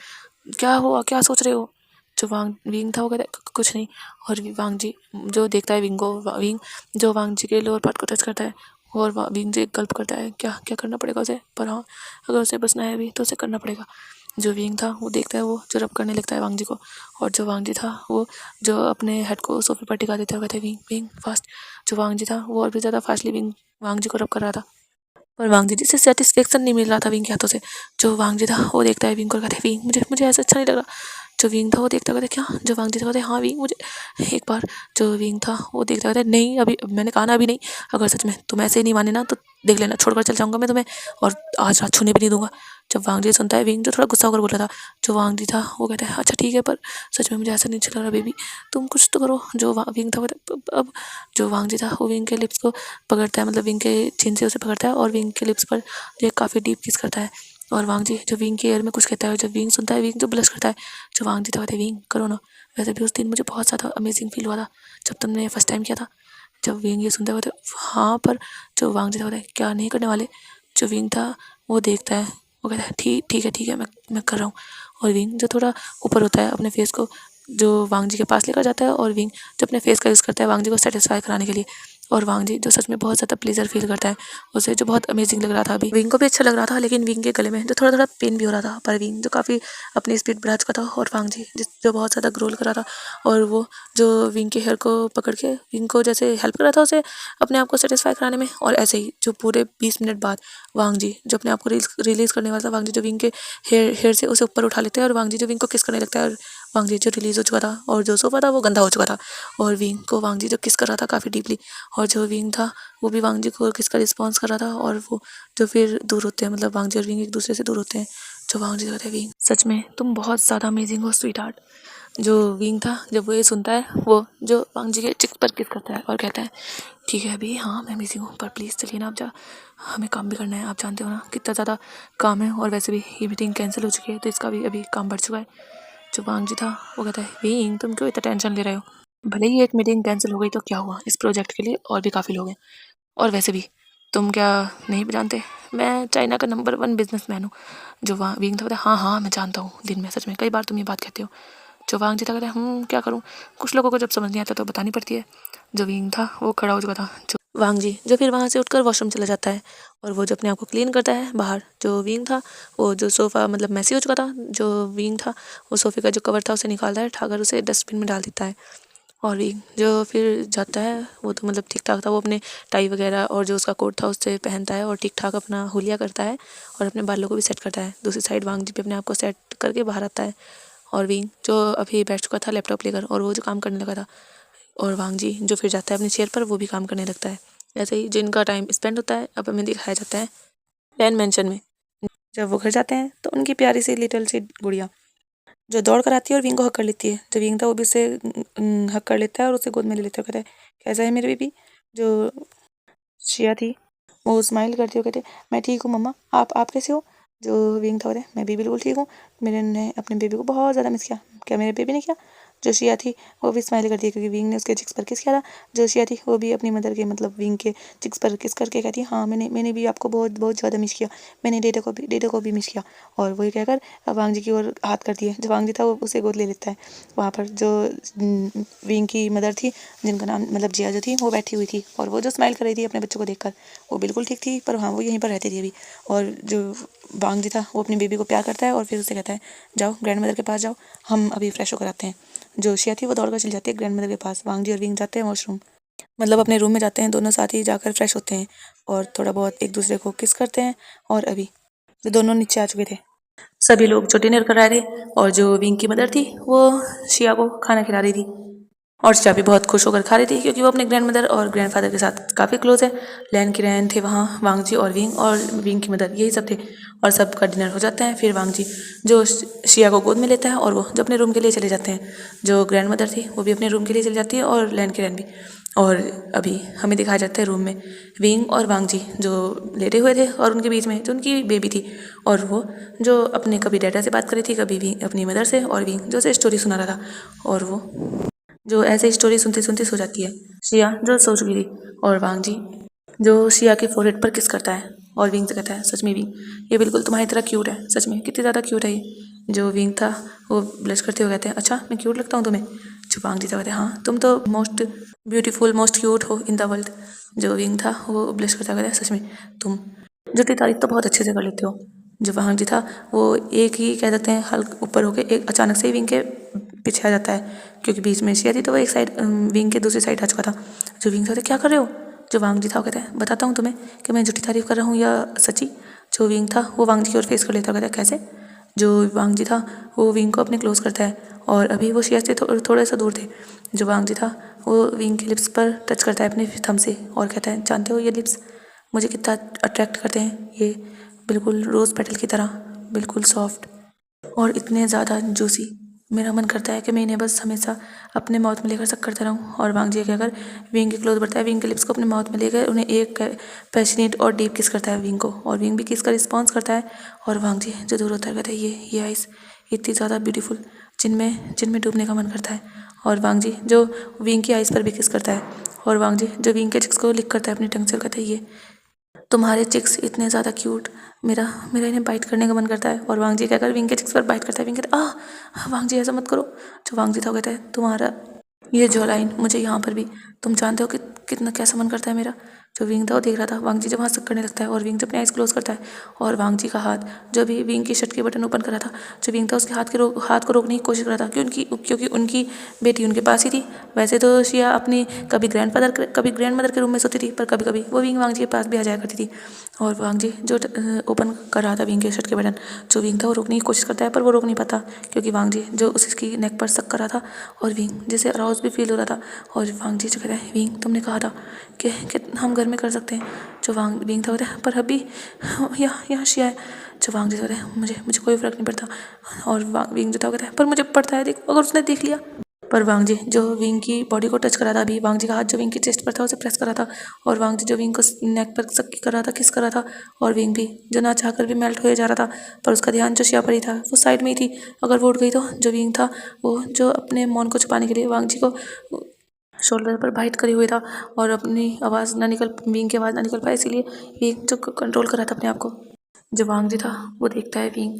क्या हुआ क्या सोच रहे हो। जो विंग था वो कहता है कुछ नहीं। और वांग जी जो देखता है विंग को, विंग जो वांग जी के लोअर पार्ट को टच करता है और विंग जी एक गल्प करता है क्या क्या करना पड़ेगा उसे, पर हाँ अगर उसे बचना है अभी तो उसे करना पड़ेगा। जो विंग था वो देखता है वो जो रब करने लगता है वांग जी को। और जो वांग जी था वो जो अपने हेड को सोफे पर टिका देता है और कहते हैं विंग विंग फास्ट। जो वांग जी था वो और भी ज़्यादा फास्टली विंग वांग जी को रब कर रहा था, पर वांग जी से सेटिस्फेक्शन नहीं मिल रहा था विंग के हाथों से। जो वांग जी था वो देखता है विंग को और कहता है विंग मुझे मुझे ऐसा अच्छा नहीं लग रहा। जो विंग था वो देखता कहता क्या। जो वांग जी था कहते हाँ विंग मुझे एक बार। जो विंग था वो देखता कहता नहीं अभी मैंने कहा ना अभी नहीं, अगर सच में तुम ऐसे ही नहीं माने ना तो देख लेना छोड़कर चल जाऊंगा मैं तुम्हें और आज रात छूने भी नहीं दूंगा। जब वांग जी सुनता है विंग जो थोड़ा गुस्सा होकर बोल रहा था। जो वांग जी था वो कहता है अच्छा ठीक है पर सच में मुझे ऐसा नहीं अच्छा लग रहा बेबी, तुम कुछ तो करो। जो विंग था वो अब जो वांग जी था वो विंग के लिप्स को पकड़ता है, मतलब विंग के चिन से उसे पकड़ता है और विंग के लिप्स पर ये काफ़ी डीप किस करता है। और वांग जी जो विंग के एयर में कुछ कहता है, जब विंग सुनता है विंग जो ब्लश करता है। जो वांग जी था कहते हैं विंग करो ना। वैसे भी उस दिन मुझे बहुत ज़्यादा अमेजिंग फील हुआ था जब तुमने फर्स्ट टाइम किया था। जब विंग ये सुनता है कहते हाँ पर। जो वांग जी था कहता है क्या नहीं करने वाले। जो विंग था वो देखता है वो कहता है ठीक ठीक है मैं कर रहा हूँ। और विंग जो थोड़ा ऊपर होता है अपने फेस को जो वांग जी के पास लेकर जाता है और विंग जो अपने फेस का यूज़ करता है वांग जी को सेटिस्फाई कराने के लिए। और वांग जी जो सच में बहुत ज़्यादा प्लेजर फील करता है उसे, जो बहुत अमेजिंग लग रहा था। अभी विंग को भी अच्छा लग रहा था लेकिन विंग के गले में जो थोड़ा थोड़ा पेन भी हो रहा था, पर विंग जो काफ़ी अपनी स्पीड बढ़ा चुका था और वांग जी जो बहुत ज़्यादा ग्रोल कर रहा था और वो जो विंग के हेयर को पकड़ के विंग को जैसे हेल्प कर रहा था उसे अपने आप को सेटिस्फाई कराने में। और ऐसे ही जो पूरे 20 मिनट बाद वांग जी जो अपने आप को रिलीज़ करने वाला था, वांग जी जो विंग के हेयर से उसे ऊपर उठा लेते हैं और वांग जी जो विंग को किस करने लगता है। और वांग जी जो रिलीज़ हो चुका था और जो सोफा था वो गंदा हो चुका था और विंग को वांग जी जो किस कर रहा था काफ़ी डीपली। और जो विंग था वो भी वांग जी को किसका रिस्पॉन्स कर रहा था और वो जो फिर दूर होते हैं, मतलब वांग जी और विंग एक दूसरे से दूर होते हैं। जो वांग जी कहते हैं विंग सच में तुम बहुत ज़्यादा अमेजिंग हो स्वीट हार्ट। जो विंग था जब वो ये सुनता है वो जो वांग जी के चिक पर किस करता है और कहता है ठीक है अभी हाँ मैं अमेजिंग हूँ पर प्लीज़ चलिए ना आप जा, हमें काम भी करना है, आप जानते हो ना कितना ज़्यादा काम है और वैसे भी ये मीटिंग कैंसिल हो चुकी है तो इसका भी अभी काम बढ़ चुका है। जो वांग जी था वो कहता है विंग तुम क्यों इतना टेंशन ले रहे हो, भले ही एक मीटिंग कैंसिल हो गई तो क्या हुआ, इस प्रोजेक्ट के लिए और भी काफ़ी लोग हैं और वैसे भी तुम क्या नहीं जानते, मैं चाइना का नंबर 1 बिजनेसमैन हूँ। जो वहाँ विंग था कहता है, हाँ हाँ मैं जानता हूँ, दिन में सच में कई बार तुम ये बात कहते हो। जो वांग जी था कहता है, क्या करूँ, कुछ लोगों को जब समझ नहीं आता तो बतानी पड़ती है। जो विंग था वो खड़ा हो चुका था। जो वांग जी जो फिर वहाँ से उठकर वॉशरूम चला जाता है और वो जो अपने आप को क्लीन करता है बाहर। जो विंग था वो जो सोफ़ा मतलब मैसी हो चुका था, जो विंग था वो सोफ़े का जो कवर था उसे निकालता है, उठाकर उसे डस्टबिन में डाल देता है। और विंग जो फिर जाता है वो तो मतलब ठीक ठाक था, वो अपने टाई वगैरह और जो उसका कोट था उससे पहनता है और ठीक ठाक अपना हुलिया करता है और अपने बालों को भी सेट करता है। दूसरी साइड वांग जी भी अपने आप को सेट करके बाहर आता है और विंग जो अभी बैठ चुका था लैपटॉप लेकर और वो जो काम करने लगा था, और वांग जी जो फिर जाता है अपनी चेयर पर, वो भी काम करने लगता है। ऐसे ही जिनका टाइम स्पेंड होता है अब हमें दिखाया जाता है लैन मेंशन में। जब वो घर जाते हैं तो उनकी प्यारी सी लिटिल सी गुड़िया जो दौड़ कर आती है और विंग को हक कर लेती है। जो विंग था वो भी उसे हक कर लेता है और उसे गोद में ले लेता है। कहता है, कैसा है मेरे बेबी। जो शिया थी वो स्माइल करती हो, कहते मैं ठीक हूँ मम्मा, आप कैसे हो। जो विंग था बोले, मैं भी बिल्कुल ठीक हूँ, मेरे ने अपने बेबी को बहुत ज़्यादा मिस किया। क्या मेरे बेबी ने किया। जो शिया थी वो भी स्माइल करती है क्योंकि विंग ने उसके चिक्स पर किस किया था। जो शिया थी वो भी अपनी मदर के मतलब विंग के चिक्स पर किस करके कहती है, हाँ मैंने भी आपको बहुत बहुत ज़्यादा मिस किया, मैंने डेटा को भी मिस किया। और वही कहकर वांग जी की ओर हाथ करती है। जो वांग जी था वो उसे गोद ले लेता है। वहाँ पर जो विंग की मदर थी जिनका नाम मतलब जिया जो थी वो बैठी हुई थी और वो जो स्माइल कर रही थी अपने बच्चों को देखकर, वो बिल्कुल ठीक थी, पर हाँ वो यहीं पर रहती थी अभी। और जो वांग जी था वो अपनी बेबी को प्यार करता है और फिर उसे कहता है, जाओ ग्रैंड मदर के पास जाओ, हम अभी फ्रेश होकर आते हैं। जो शिया थी वो दौड़कर चली जाती है ग्रैंड मदर के पास। वांग जी और विंग जाते हैं वॉशरूम, मतलब अपने रूम में जाते हैं, दोनों साथ ही जाकर फ्रेश होते हैं और थोड़ा बहुत एक दूसरे को किस करते हैं। और अभी जो दोनों नीचे आ चुके थे, सभी लोग जो डिनर कर रहे थे और जो विंग की मदर थी वो शिया को खाना खिला रही थी और शिया भी बहुत खुश होकर खा रही थी क्योंकि वो अपने ग्रैंड मदर और ग्रैंडफादर के साथ काफ़ी क्लोज है। लैन की रहन थे वहाँ वांग जी और विंग की मदर, यही सब थे। और सबका डिनर हो जाता है। फिर वांग जी जो शिया को गोद में लेता है और वो जो अपने रूम के लिए चले जाते हैं। जो ग्रैंड मदर थी वो भी अपने रूम के लिए चली जाती है और लैन की रहन भी। और अभी हमें दिखाया जाता है रूम में विंग और वांग जी जो लेटे हुए थे और उनके बीच में जो उनकी बेबी थी और वो जो अपने कभी डैडा से बात कर रही थी, कभी भी अपनी मदर से, और विंग जो उसे स्टोरी सुना रहा था और वो जो ऐसे स्टोरी सुनते सुनते सो जाती है। शिया जो सो चुकी थी और वांग जी जो शिया के फोरहेड पर किस करता है और विंग से कहता है, सच में विंग ये बिल्कुल तुम्हारी तरह क्यूट है, सच में कितनी ज़्यादा क्यूट है ये। जो विंग था वो ब्लश करते हुए कहते हैं, अच्छा मैं क्यूट लगता हूँ तुम्हें। जो वांग जी था कहते हैं, हाँ तुम तो मोस्ट ब्यूटीफुल मोस्ट क्यूट हो इन द वर्ल्ड। जो विंग था वो ब्लश करता कहता है, सच में तुम जुटी तारीफ तो बहुत अच्छे से कर लेते हो। जो वांग जी था वो एक ही कह देते हैं हल्क ऊपर होके एक अचानक से विंग के पीछे आ जाता है क्योंकि बीच में शिया थी तो वो एक साइड विंग के दूसरी साइड आ चुका था। जो विंग था क्या कर रहे हो। जो वांग जी था वो कहता है, बताता हूँ तुम्हें कि मैं झूठी तारीफ कर रहा हूँ या सच्ची। जो विंग था वो वांग जी की ओर फेस कर लेता, कहता है कैसे। जो वांग जी था वो विंग को अपने क्लोज करता है और अभी वो शिया से थोड़ा सा दूर थे। जो वांग जी था वो विंग के लिप्स पर टच करता है अपने थंब से और कहता है, जानते हो ये लिप्स मुझे कितना अट्रैक्ट करते हैं, ये बिल्कुल रोज़ पेटल की तरह बिल्कुल सॉफ्ट और इतने ज़्यादा जूसी। मेरा मन करता है कि मैं इन्हें बस हमेशा अपने माउथ में लेकर सक करता रहूँ। और वांग जी कहकर विंग के क्लोज बढ़ता है, विंग के लिप्स को अपने माउथ में लेकर उन्हें एक पैशनेट और डीप किस करता है विंग को, और विंग भी किस का रिस्पॉन्स करता है। और वांग जी जो दूर होता है कहता है, ये आइस इतनी ज़्यादा ब्यूटीफुल जिनमें डूबने का मन करता है। और वांग जी जो विंग की आइस पर भी किस करता है और वांग जी जो विंग के चिक्स को लिक करता है अपनी टंग से, कहता है, ये तुम्हारे चिक्स इतने ज़्यादा क्यूट, मेरा मेरा इन्हें बाइट करने का मन करता है। और वांग जी कहकर विंग के चिक्स पर बाइट करता है। विंग कहता है, वांग जी ऐसा मत करो। जो वांग जी था कहता है, तुम्हारा ये जो लाइन मुझे यहाँ पर भी, तुम जानते हो कि कितना कैसा मन करता है मेरा। जो विंग था वो देख रहा था वांग जी जब हाथ करने लगता है और विंग जब अपने आइज क्लोज करता है और वांग जी का हाथ जो भी विंग की शर्ट के बटन ओपन करा था, जो विंग था उसके हाथ को रोकने की कोशिश कर रहा था क्योंकि उनकी बेटी उनके पास ही थी। वैसे तो शिया अपनी कभी ग्रैंड मदर के रूम में सोती थी, पर कभी कभी वो विंग वांग जी के पास भी आ जाया करती थी। और वांग जी जो ओपन कर रहा था विंग के शर्ट के बटन, जो विंग था वो रोकने की कोशिश करता है पर वो रोक नहीं पाता क्योंकि वांग जी जो उसकी नेक पर सक कर रहा था और विंग जिसे अराउज भी फील हो रहा था। और वांग जी जो कहता है, विंग तुमने कहा था कि हम घर में कर सकते हैं। जो विंग था कहता है, पर अभी यहाँ शिया है। जो वांग जी कहता है, मुझे कोई फ़र्क नहीं पड़ता। और विंग जो था कहता है, पर मुझे पड़ता है, देखो अगर उसने देख लिया। पर वांग जी जो विंग की बॉडी को टच करा था, अभी वांग जी का हाथ जो विंग की चेस्ट पर था उसे प्रेस करा था और वांग जी जो विंग को नेक पर सक कर रहा था, किस कर रहा था। और विंग भी जो ना चाहकर भी मेल्ट हो जा रहा था, पर उसका ध्यान जो शिया पर ही था, वो साइड में ही थी। अगर वो उठ गई तो जो विंग था वो जो अपने मौन को छुपाने के लिए वांग जी को शोल्डर पर बाइट करे हुए था और अपनी आवाज़ ना निकल विंग की आवाज़ ना निकल पाए, इसीलिए विंग जो कंट्रोल कर रहा था अपने आप को। जो वांग जी था वो देखता है विंग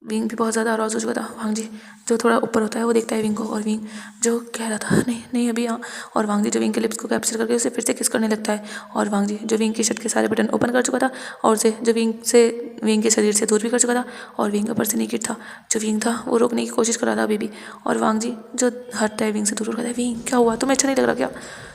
विंग भी बहुत ज़्यादा अराउज हो चुका था। वांग जी जो थोड़ा ऊपर होता है वो देखता है विंग को, और विंग जो कह रहा था नहीं नहीं अभी यहाँ, और वांग जी जो विंग के लिप्स को कैप्चर करके उसे फिर से किस करने लगता है। और वांग जी जो विंग की शर्ट के सारे बटन ओपन कर चुका था और उसे जो विंग के शरीर से दूर भी कर चुका था, और विंग ऊपर से नीचे था। जो विंग था वो रोकने की कोशिश कर रहा था अभी भी, और वांग जी जो हटता है विंग से दूर हो रहा है। विंग क्या हुआ, तुम्हें अच्छा नहीं लग रहा क्या?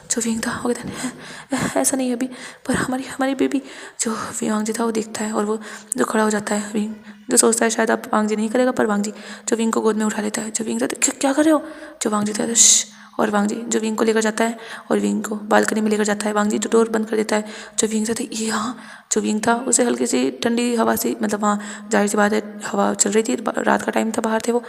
जो विंग था वो कहता है ऐसा नहीं है अभी, पर हमारी हमारी बेबी। जो वांग जी था वो देखता है और वो जो खड़ा हो जाता है। विंग जो सोचता है शायद अब वांग जी नहीं करेगा, पर वांग जी जो विंग को गोद में उठा लेता है। जो विंग कहता है क्या कर रहे हो? जो वांग जी कहता है श्श, और वांग जी जो विंग को लेकर जाता है और विंग को बालकनी में लेकर जाता है। वांग जी जो डोर बंद कर देता है। जो विंग कहता है ये यहाँ जो विंग था उसे हल्की सी ठंडी हवा से, मतलब वहाँ जाहिर सी बात है हवा चल रही थी, रात का टाइम था, बाहर थे वो।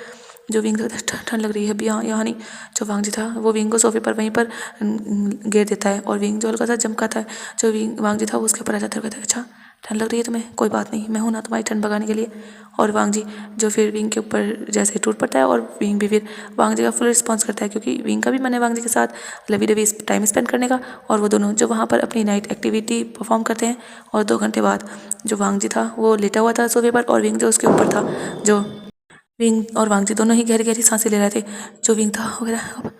जो विंग था ठंड लग रही है अभी, यहाँ नहीं। जो वांग जी था वो विंग को सोफे पर वहीं पर गिर देता है, और विंग जो हल्का सा चमकाता है। जो वांग जी था वो उसके ऊपर आ जाता है, कहता है अच्छा ठंड लग रही है तुम्हें, कोई बात नहीं, मैं हूँ ना तुम्हारी ठंड भगाने के लिए। और वांग जी जो फिर विंग के ऊपर जैसे टूट पड़ता है, और विंग भी फिर वांग जी का फुल रिस्पॉन्स करता है, क्योंकि विंग का भी मन है वांग जी के साथ लवी डवी टाइम स्पेंड करने का। और वो दोनों जो वहाँ पर अपनी नाइट एक्टिविटी परफॉर्म करते हैं, और 2 घंटे बाद जो वांग जी था वो लेटा हुआ था सोफे पर, और विंग जो उसके ऊपर था। जो विंग और वांग जी दोनों ही गहरी गहरी सांसें ले रहे थे। जो विंग था वो कह रहा है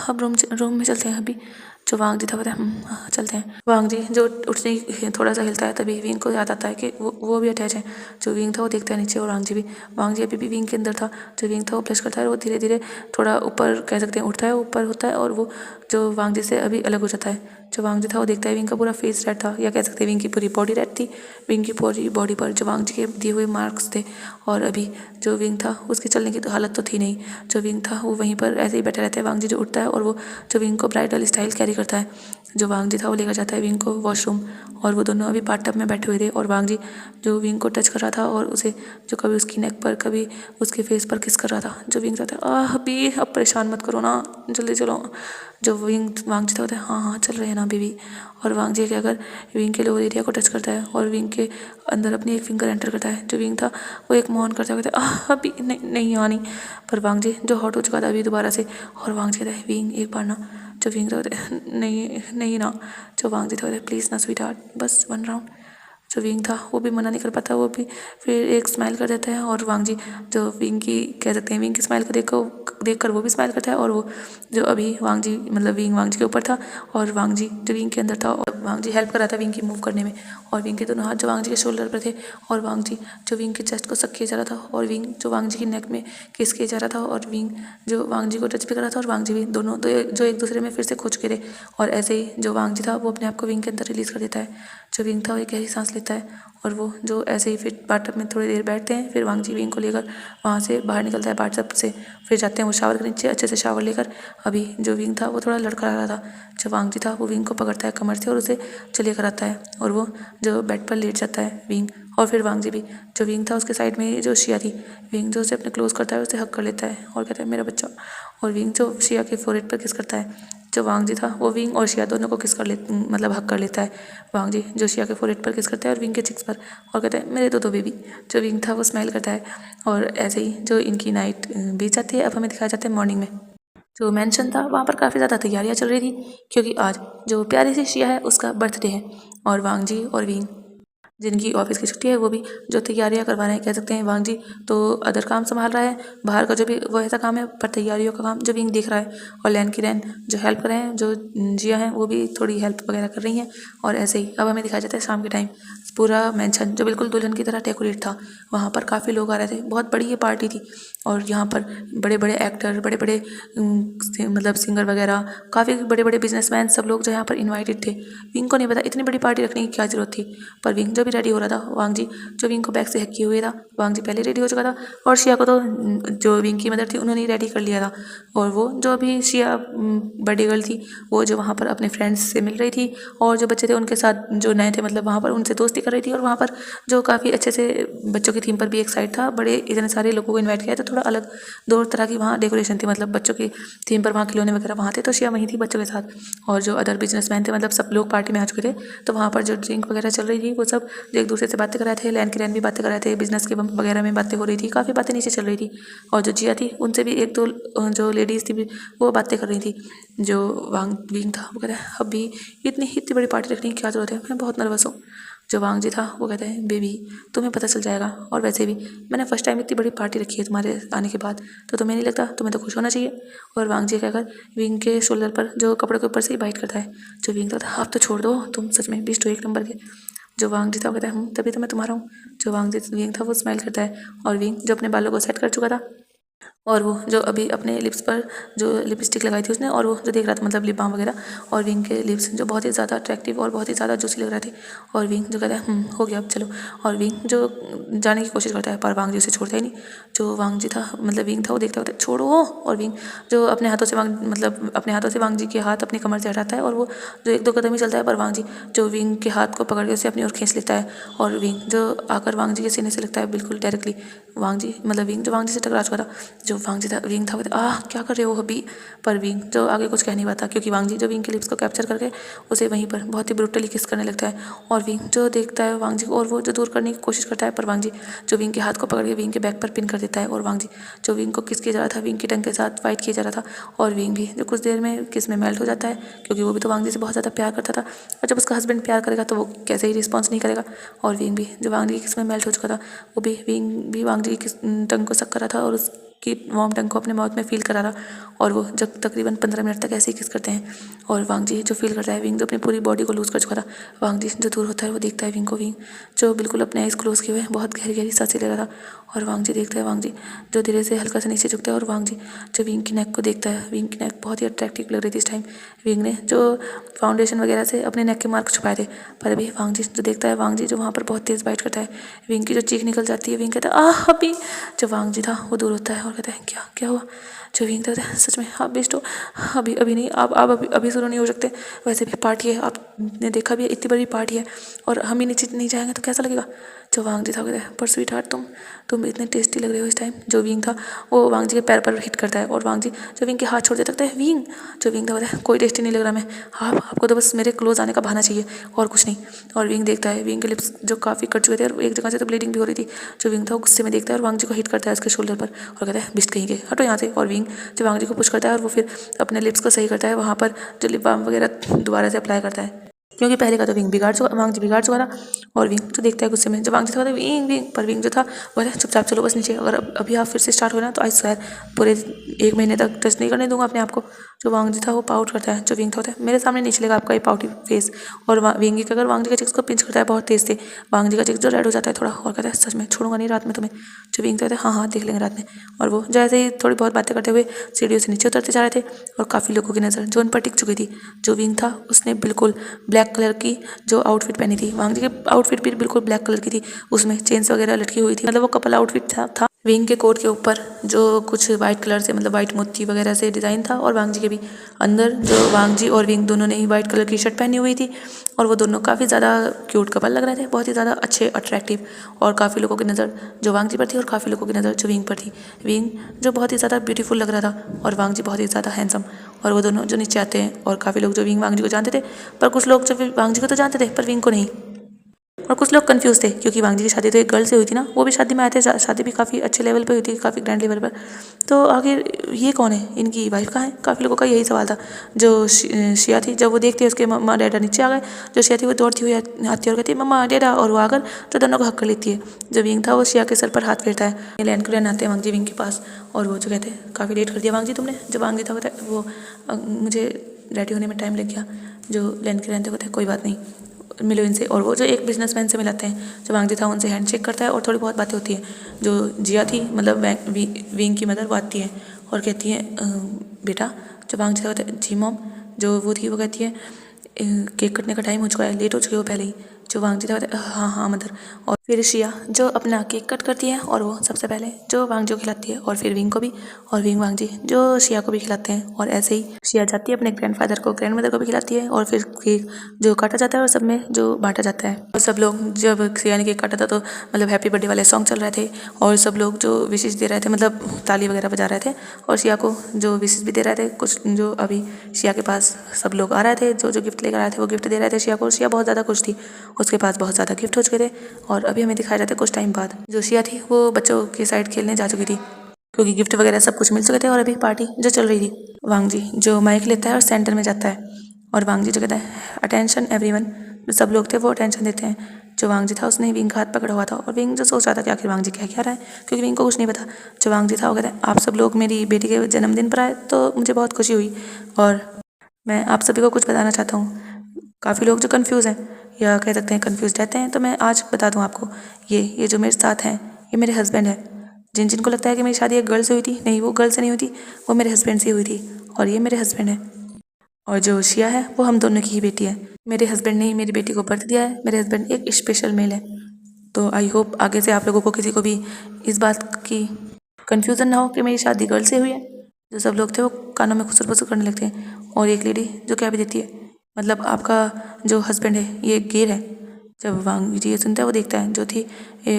अब रूम में चलते हैं अभी। जो वांग जी था बोला चलते हैं। वांग जी जो उठने ही थोड़ा सा हिलता है, तभी विंग को याद आता है कि वो भी अटैच है। जो विंग था वो देखता है नीचे, और वांग जी अभी भी विंग के अंदर था। जो विंग था वो ब्लश करता है, और वो धीरे धीरे थोड़ा ऊपर कह सकते हैं उठता है, ऊपर होता है, और वो जो वांग जी से अभी अलग हो जाता है। जो वांग जी था वो देखता है विंग का पूरा फेस रेड था, या कह सकते हैं विंग की पूरी बॉडी रेड थी। विंग की पूरी बॉडी पर जो वांग जी के दिए हुए मार्क्स थे, और अभी जो विंग था उसके चलने की तो हालत तो थी नहीं। जो विंग था वो वहीं पर ऐसे ही बैठा रहता है। वांग जी जो उठता है और वो जो विंग को ब्राइडल स्टाइल कैरी करता है। जो वांग जी था वो लेकर जाता है विंग को वॉशरूम, और वो दोनों अभी बाथटब में बैठे हुए थे, और वांग जी जो विंग को टच कर रहा था और उसे जो कभी उसकी नेक पर कभी उसके फेस पर किस कर रहा था। जो विंग कहता है अभी अब परेशान मत करो ना, जल्दी चलो। जो वांग जी था होता है हाँ चल रहे हैं ना बेबी। और वांग जी क्या कर विंग के लोअर एरिया को टच करता है, और विंग के अंदर अपनी एक फिंगर एंटर करता है। जो विंग था वो एक मौन करता कहता है अभी नहीं नहीं यहाँ नहीं। पर वांग जी जो हॉट हो चुका था अभी दोबारा से, और वांग जी कहता है विंग एक बार ना। जो विंग था नहीं नहीं ना। जो वांग जी था प्लीज़ ना स्वीट हार्ट, बस 1 राउंड। जो विंग था वो भी मना नहीं कर पाता, वो भी फिर एक स्माइल कर देता है, और वांग जी जो विंग की कह सकते हैं विंग की स्माइल को देखकर वो भी स्माइल करता है। और वो जो अभी वांग जी मतलब विंग वांग जी के ऊपर था, और वांग जी जो विंग के अंदर था, और वांग जी हेल्प कर रहा था विंग की मूव करने में, और विंग के दोनों हाथ जो वांग जी के शोल्डर पर थे, और वांग जी जो विंग के चेस्ट को सक किया जा रहा था, और विंग जो वांग जी की नेक में किस किया जा रहा था, और विंग जो वांग जी को टच भी कर रहा था, और वांग जी भी दोनों जो एक दूसरे में फिर से खो चुके थे। और ऐसे ही जो वांग जी था वो अपने आप को विंग के अंदर रिलीज़ कर देता है। जो विंग था वो एक गहरी सांस लेता है, और वो जो ऐसे ही फिर बाथटब में थोड़ी देर बैठते हैं। फिर वांग जी विंग को लेकर वहाँ से बाहर निकलता है बाथटब से, फिर जाते हैं वो शावर के नीचे अच्छे से शावर लेकर। अभी जो विंग था वो थोड़ा लड़खड़ा रहा था। जो वांग जी था वो विंग को पकड़ता है कमर से और उसे चले कर आता है, और वो जो बेड पर लेट जाता है विंग। और फिर वांग जी भी जो विंग था उसके साइड में जो शिया थी, विंग जो उसे अपने क्लोज करता है उसे हक कर लेता है और कहता है मेरा बच्चा। और विंग जो शिया के फोरहेड पर किस करता है। जो वांग जी था वो विंग और शिया दोनों को किस कर ले मतलब हक कर लेता है। वांग जी जो शिया के फोरहेड पर किस करता है और विंग के चिक्स पर, और कहता है मेरे दो बेबी। जो विंग था वो स्माइल करता है, और ऐसे ही जो इनकी नाइट बीत जाती है। अब हमें दिखाया जाता है मॉर्निंग में। जो मेंशन था वहाँ पर काफ़ी ज़्यादा तैयारियाँ चल रही थी, क्योंकि आज जो प्यारी सी शिया है उसका बर्थडे है, और वांग जी और विंग जिनकी ऑफिस की छुट्टी है वो भी जो तैयारियां करवा रहे हैं। कह सकते हैं वांग जी तो अदर काम संभाल रहा है बाहर का, जो भी वो ऐसा काम है, पर तैयारियों का काम जो विंग देख रहा है। और लैन की रैन जो हेल्प कर रहे हैं, जो जिया हैं वो भी थोड़ी हेल्प वगैरह कर रही हैं। और ऐसे ही अब हमें दिखाया जाता है शाम के टाइम पूरा मेंशन जो बिल्कुल दुल्हन की तरह डेकोरेट था। वहाँ पर काफ़ी लोग आ रहे थे, बहुत बड़ी ये पार्टी थी, और यहाँ पर बड़े बड़े एक्टर, बड़े बड़े मतलब सिंगर वगैरह, काफ़ी बड़े बड़े बिजनेसमैन, सब लोग जो यहाँ पर इन्वाइटेड थे। विंग को नहीं पता इतनी बड़ी पार्टी रखने की क्या जरूरत थी, पर विंग जो भी रेडी हो रहा था, वांग जी जो विंग को बैग से हैक किए हुए था, वांग जी पहले रेडी हो चुका था, और शिया को तो जो विंग की मदर थी उन्होंने ही रेडी कर लिया था। और वो जो अभी शिया बर्थडे गर्ल थी, वो जो वहाँ पर अपने फ्रेंड्स से मिल रही थी, और जो बच्चे थे उनके साथ जो नए थे मतलब वहाँ पर उनसे दोस्ती कर रही थी। और वहाँ पर जो काफ़ी अच्छे से बच्चों की थीम पर भी एक साइड था, बड़े इतने सारे लोगों को इन्वाइट किया था, थोड़ा अलग दो तरह की वहाँ डेकोरेशन थी, मतलब बच्चों की थीम पर वहाँ खिलौने वगैरह वहाँ थे, तो शिया वहीं थी बच्चों के साथ। और जो अदर बिजनेसमैन थे मतलब सब लोग पार्टी में आ चुके थे, तो वहाँ पर जो ड्रिंक वगैरह चल रही थी वो सब जो एक दूसरे से बातें कर रहे थे। लैन की रैन भी बातें कर रहे थे, बिजनेस के वगैरह में बातें हो रही थी, काफ़ी बातें नीचे चल रही थी। और जो जिया थी उनसे भी एक दो जो लेडीज़ थी वो बातें कर रही थी। जो वांग विंग था वो कहता है अभी इतनी बड़ी पार्टी रखने की क्या ज़रूरत है, मैं बहुत नर्वस हूँ। जो वांग जी था वो कहते हैं बेबी तुम्हें पता चल जाएगा, और वैसे भी मैंने फर्स्ट टाइम इतनी बड़ी पार्टी रखी है तुम्हारे आने के बाद, तो तुम्हें नहीं लगता, तुम्हें तो खुश होना चाहिए। और वांग जी कहकर विंग के शोल्डर पर जो कपड़े के ऊपर से ही बाइट करता है। जो विंग था आप तो छोड़ दो, तुम सच में बीस्ट हो एक नंबर के। जो वांग जी था वो कहता है तभी तो मैं तुम्हारा हूँ। जो वांग जी विंग था वो स्माइल करता है, और विंग जो अपने बालों को सेट कर चुका था और वो जो अभी अपने लिप्स पर जो लिपस्टिक लगाई थी उसने, और वो जो देख रहा था मतलब लिप बाम वगैरह, और विंग के लिप्स जो बहुत ही ज़्यादा अट्रैक्टिव और बहुत ही ज़्यादा जूसी लग रहे थे। और विंग जो कहता है हो गया अब चलो। और विंग जो जाने की कोशिश करता है पर वांग जी उसे छोड़ता ही नहीं। जो वांग जी था मतलब विंग था वो देखता होता छोड़ो। और विंग जो अपने हाथों से अपने हाथों से वांग जी के हाथ अपनी कमर से हटाता है, और वो जो एक दो कदम ही चलता है पर वांग जी जो विंग के हाथ को पकड़ के उसे अपनी ओर खींच लेता है। और विंग जो आकर वांग जी के सीने से लगता है बिल्कुल डायरेक्टली। वांग जी मतलब विंग जो वांग जी से टकरा चुका था। जो वांग जी था विंग था क्या कर रहे हो अभी। पर विंग जो आगे कुछ कह नहीं पाता, क्योंकि वांग जी जो विंग के लिप्स को कैप्चर करके उसे वहीं पर बहुत ही ब्रूटली किस करने लगता है। और विंग जो देखता है वांग जी को, और वो जो दूर करने की कोशिश करता है, पर वांग जी जो विंग के हाथ को पकड़ के विंग के बैक पर पिन कर देता है। और वांग जी जो विंग को किस किया जा रहा था, विंग की टंग के साथ फाइट किया जा रहा था। और विंग भी जो कुछ देर में किस में मेल्ट हो जाता है, क्योंकि वो भी तो वांग जी से बहुत ज़्यादा प्यार करता था, और जब उसका हस्बैंड प्यार करेगा तो वो कैसे ही रिस्पॉन्स नहीं करेगा। और विंग भी जो वांग जी की किस में मेल्ट हो चुका था, वो भी विंग भी वांग जी की टंग को सक कर रहा था और उसकी वार्म टंग को अपने माउथ में फील करा रहा। और वो जब तकरीबन 15 मिनट तक ऐसे ही किस करते हैं। और वांग जी जो फील करता है विंग जो अपनी पूरी बॉडी को लूज़ कर चुका था। वांग जी जो दूर होता है वो देखता है विंग को, विंग जो बिल्कुल अपने आइज़ क्लोज किए हुए बहुत गहरी गहरी सांसें ले रहा था। और वांग जी देखता है वांग जी जो धीरे से हल्का से नीचे झुकता है, और वांग जी जो विंग की नेक को देखता है। विंग की नेक बहुत ही अट्रैक्टिव लग रही थी इस टाइम। विंग ने जो फाउंडेशन वगैरह से अपने नेक के मार्क छुपाए थे, पर अभी वांग जी जो देखता है वांग जी जो वहाँ पर बहुत तेज़ बाइट करता है। विंग की जो चीख निकल जाती है, विंग कहता है अभी। जो वांग जी था वो दूर होता है और कहता है क्या हुआ। जो विंग कहता है सच में आप बेस्ट हो, अभी नहीं, आप अभी शुरू नहीं हो सकते, वैसे भी पार्टी है, आपने देखा भी है इतनी बड़ी पार्टी है, और हम ही नीचे नहीं जाएंगे तो कैसा लगेगा। जो वांग जी था कहता है पर स्वीट हार्ट तुम इतने टेस्टी लग रहे हो इस टाइम। जो विंग था वो वांग जी के पैर पर हिट करता है, और वांग जी जो विंग के हाथ छोड़ देता है विंग। जो विंग था कहता है कोई टेस्टी नहीं लग रहा मैं, आपको तो बस मेरे क्लोज आने का बहाना चाहिए और कुछ नहीं। और विंग देखता है विंग के लिप्स जो काफ़ी कट चुके थे और एक जगह से तो ब्लीडिंग भी हो रही थी। जो विंग था वो गुस्से में देखता है और वांग जी को हिट करता है उसके शोल्डर पर, और कहता है बिस्ट कहीं के हटो यहाँ से। और विंग जो वांग जी को पुश करता है और वो फिर अपने लिप्स को सही करता है, वहाँ पर जो लिप बाम वगैरह दोबारा से अप्लाई करता है, क्योंकि पहले का तो वांग जी बिगाड़ चुका था। और विंग जो देखता है गुस्से में, जब वांग जी था विंग पर विंग जो था वो चुपचाप चलो बस नीचे, अगर अभी आप फिर से स्टार्ट हो ना तो आज शायद पूरे 1 महीने तक टच नहीं करने दूंगा अपने आप को। जो वांग जी था वो पाउट करता है। जो विंग था होता है मेरे सामने नहीं चलेगा आपका ये पाउटी फेस। और विंग की अगर वांग जी का चिक्स को पिंच करता है बहुत तेज से, वांग जी का चिक्स जो रेड हो जाता है थोड़ा, और कहता है सच में छोड़ूंगा नहीं रात में तुम्हें। जो विंग कहता है हाँ देख लेंगे रात में। और वो जैसे ही थोड़ी बहुत बातें करते हुए सीढ़ियों से नीचे उतरते जा रहे थे, और काफ़ी लोगों की नज़र जो उन पर टिक चुकी थी। जो विंग था उसने बिल्कुल ब्लैक कलर की जो आउटफिट पहनी थी, वांग जी की आउटफिट भी बिल्कुल ब्लैक कलर की थी, उसमें चेन्स वगैरह लटकी हुई थी, मतलब वो कपल आउटफिट था। विंग के कोट के ऊपर जो कुछ वाइट कलर से मतलब वाइट मोती वगैरह से डिज़ाइन था, और वांग जी के भी अंदर जो वांग जी और विंग दोनों ने ही वाइट कलर की शर्ट पहनी हुई थी, और वो दोनों काफ़ी ज़्यादा क्यूट कपल लग रहे थे, बहुत ही ज़्यादा अच्छे अट्रैक्टिव। और काफ़ी लोगों की नज़र जो वांग जी पर थी और काफ़ी लोगों की नज़र जो विंग पर थी। विंग जो बहुत ही ज़्यादा ब्यूटीफुल लग रहा था, और वांग जी बहुत ही ज़्यादा हैंडसम। और वो दोनों जो नीचे आते हैं, और काफ़ी लोग जो विंग वांग जी को जानते थे, पर कुछ लोग जो वांग जी को तो जानते थे पर विंग को नहीं। और कुछ लोग कंफ्यूज थे, क्योंकि वांग जी की शादी तो एक गर्ल से हुई थी ना, वो भी शादी में आए थे, शादी भी काफ़ी अच्छे लेवल पे हुई थी, काफ़ी ग्रैंड लेवल पर। तो आखिर ये कौन है, इनकी वाइफ कहाँ है, काफ़ी लोगों का यही सवाल था। जो शिया थी जब वो देखती है उसके मम्मा डैडा नीचे आ गए, जो शिया थी वो दौड़ती हुई आती है और कहती है मम्मा डैडा, और वो आकर जो दोनों को हक कर लेती है। जो विंग था वो शिया के सर पर हाथ फेरता है। लैन कुरैन आते हैं वांग जी विंग के पास, और वो जो कहते हैं काफ़ी लेट कर दिया वांग जी तुमने। जो वांग जी था वो मुझे रेडी होने में टाइम लग गया। जो लैन कुरैन थे कहते हैं कोई बात नहीं, मिलो इनसे। और वो जो एक बिजनेसमैन से मिलाते हैं, जो वांग जी था उनसे हैंडशेक करता है, और थोड़ी बहुत बातें होती हैं। जो जिया थी मतलब विंग की मदर वो आती है और कहती है बेटा। जो वांग जी था कहता है जी मॉम। जो वो थी वो कहती है केक कटने का टाइम हो चुका है, लेट हो चुके हो पहले ही। जो वांग जी था कहता है हाँ मदर। और फिर शिया जो अपना केक कट करती है, और वो सबसे पहले जो वांग जी को खिलाती है, और फिर विंग को भी, और विंग वांग जी जो शिया को भी खिलाते हैं। और ऐसे ही शिया जाती है अपने ग्रैंडफादर को ग्रैंड मदर को भी खिलाती है, और फिर केक जो काटा जाता है और सब में जो बांटा जाता है। और सब लोग जब शिया ने केक काटा था तो मतलब हैप्पी बर्थडे वाले सॉन्ग चल रहे थे, और सब लोग जो विशेष दे रहे थे मतलब ताली वगैरह बजा रहे थे, और शिया को जो विशेष भी दे रहे थे। कुछ जो अभी शिया के पास सब लोग आ रहे थे, जो गिफ्ट लेकर आए थे वो गिफ्ट दे रहे थे शिया को। शिया बहुत ज़्यादा खुश थी उसके पास बहुत ज़्यादा गिफ्ट हो चुके थे। और अभी हमें दिखाया जाता है कुछ टाइम बाद जो शिया थी वो बच्चों के साइड खेलने जा चुकी थी, क्योंकि गिफ्ट वगैरह सब कुछ मिल चुके थे और अभी पार्टी जो चल रही थी। वांग जी जो माइक लेता है और सेंटर में जाता है, और वांग जी जो कहता है अटेंशन एवरीवन, सब लोग थे वो अटेंशन देते हैं। जो वांग जी था उसने विंग का हाथ पकड़ा हुआ था, और विंग जो सोच रहा था कि आखिर वांग जी क्या रहा है, क्योंकि विंग को कुछ नहीं पता। जो वांग जी था वो कहता है आप सब लोग मेरी बेटी के जन्मदिन पर आए तो मुझे बहुत खुशी हुई, और मैं आप सभी को कुछ बताना चाहता हूँ। काफ़ी लोग जो कन्फ्यूज़ हैं या कह सकते हैं कन्फ्यूज़ रहते हैं, तो मैं आज बता दूँ आपको। ये जो मेरे साथ हैं ये मेरे हस्बैंड हैं। जिनको लगता है कि मेरी शादी एक गर्ल से हुई थी, नहीं, वो गर्ल से नहीं हुई थी, वो मेरे हस्बैंड से हुई थी, और ये मेरे हस्बैंड हैं। और जो शिया है वो हम दोनों की ही बेटी है। मेरे हस्बैंड ने ही मेरी बेटी को बर्थ दिया है। मेरे हस्बैंड एक स्पेशल मेल है। तो आई होप आगे से आप लोगों को किसी को भी इस बात की कन्फ्यूज़न ना हो कि मेरी शादी गर्ल से हुई है। जो सब लोग थे वो कानों में खुसर फुसर करने लगते हैं। और एक लेडी जो क्या भी देती है, मतलब आपका जो हस्बैंड है ये गेर है। जब वांग जी ये सुनता है वो देखता है,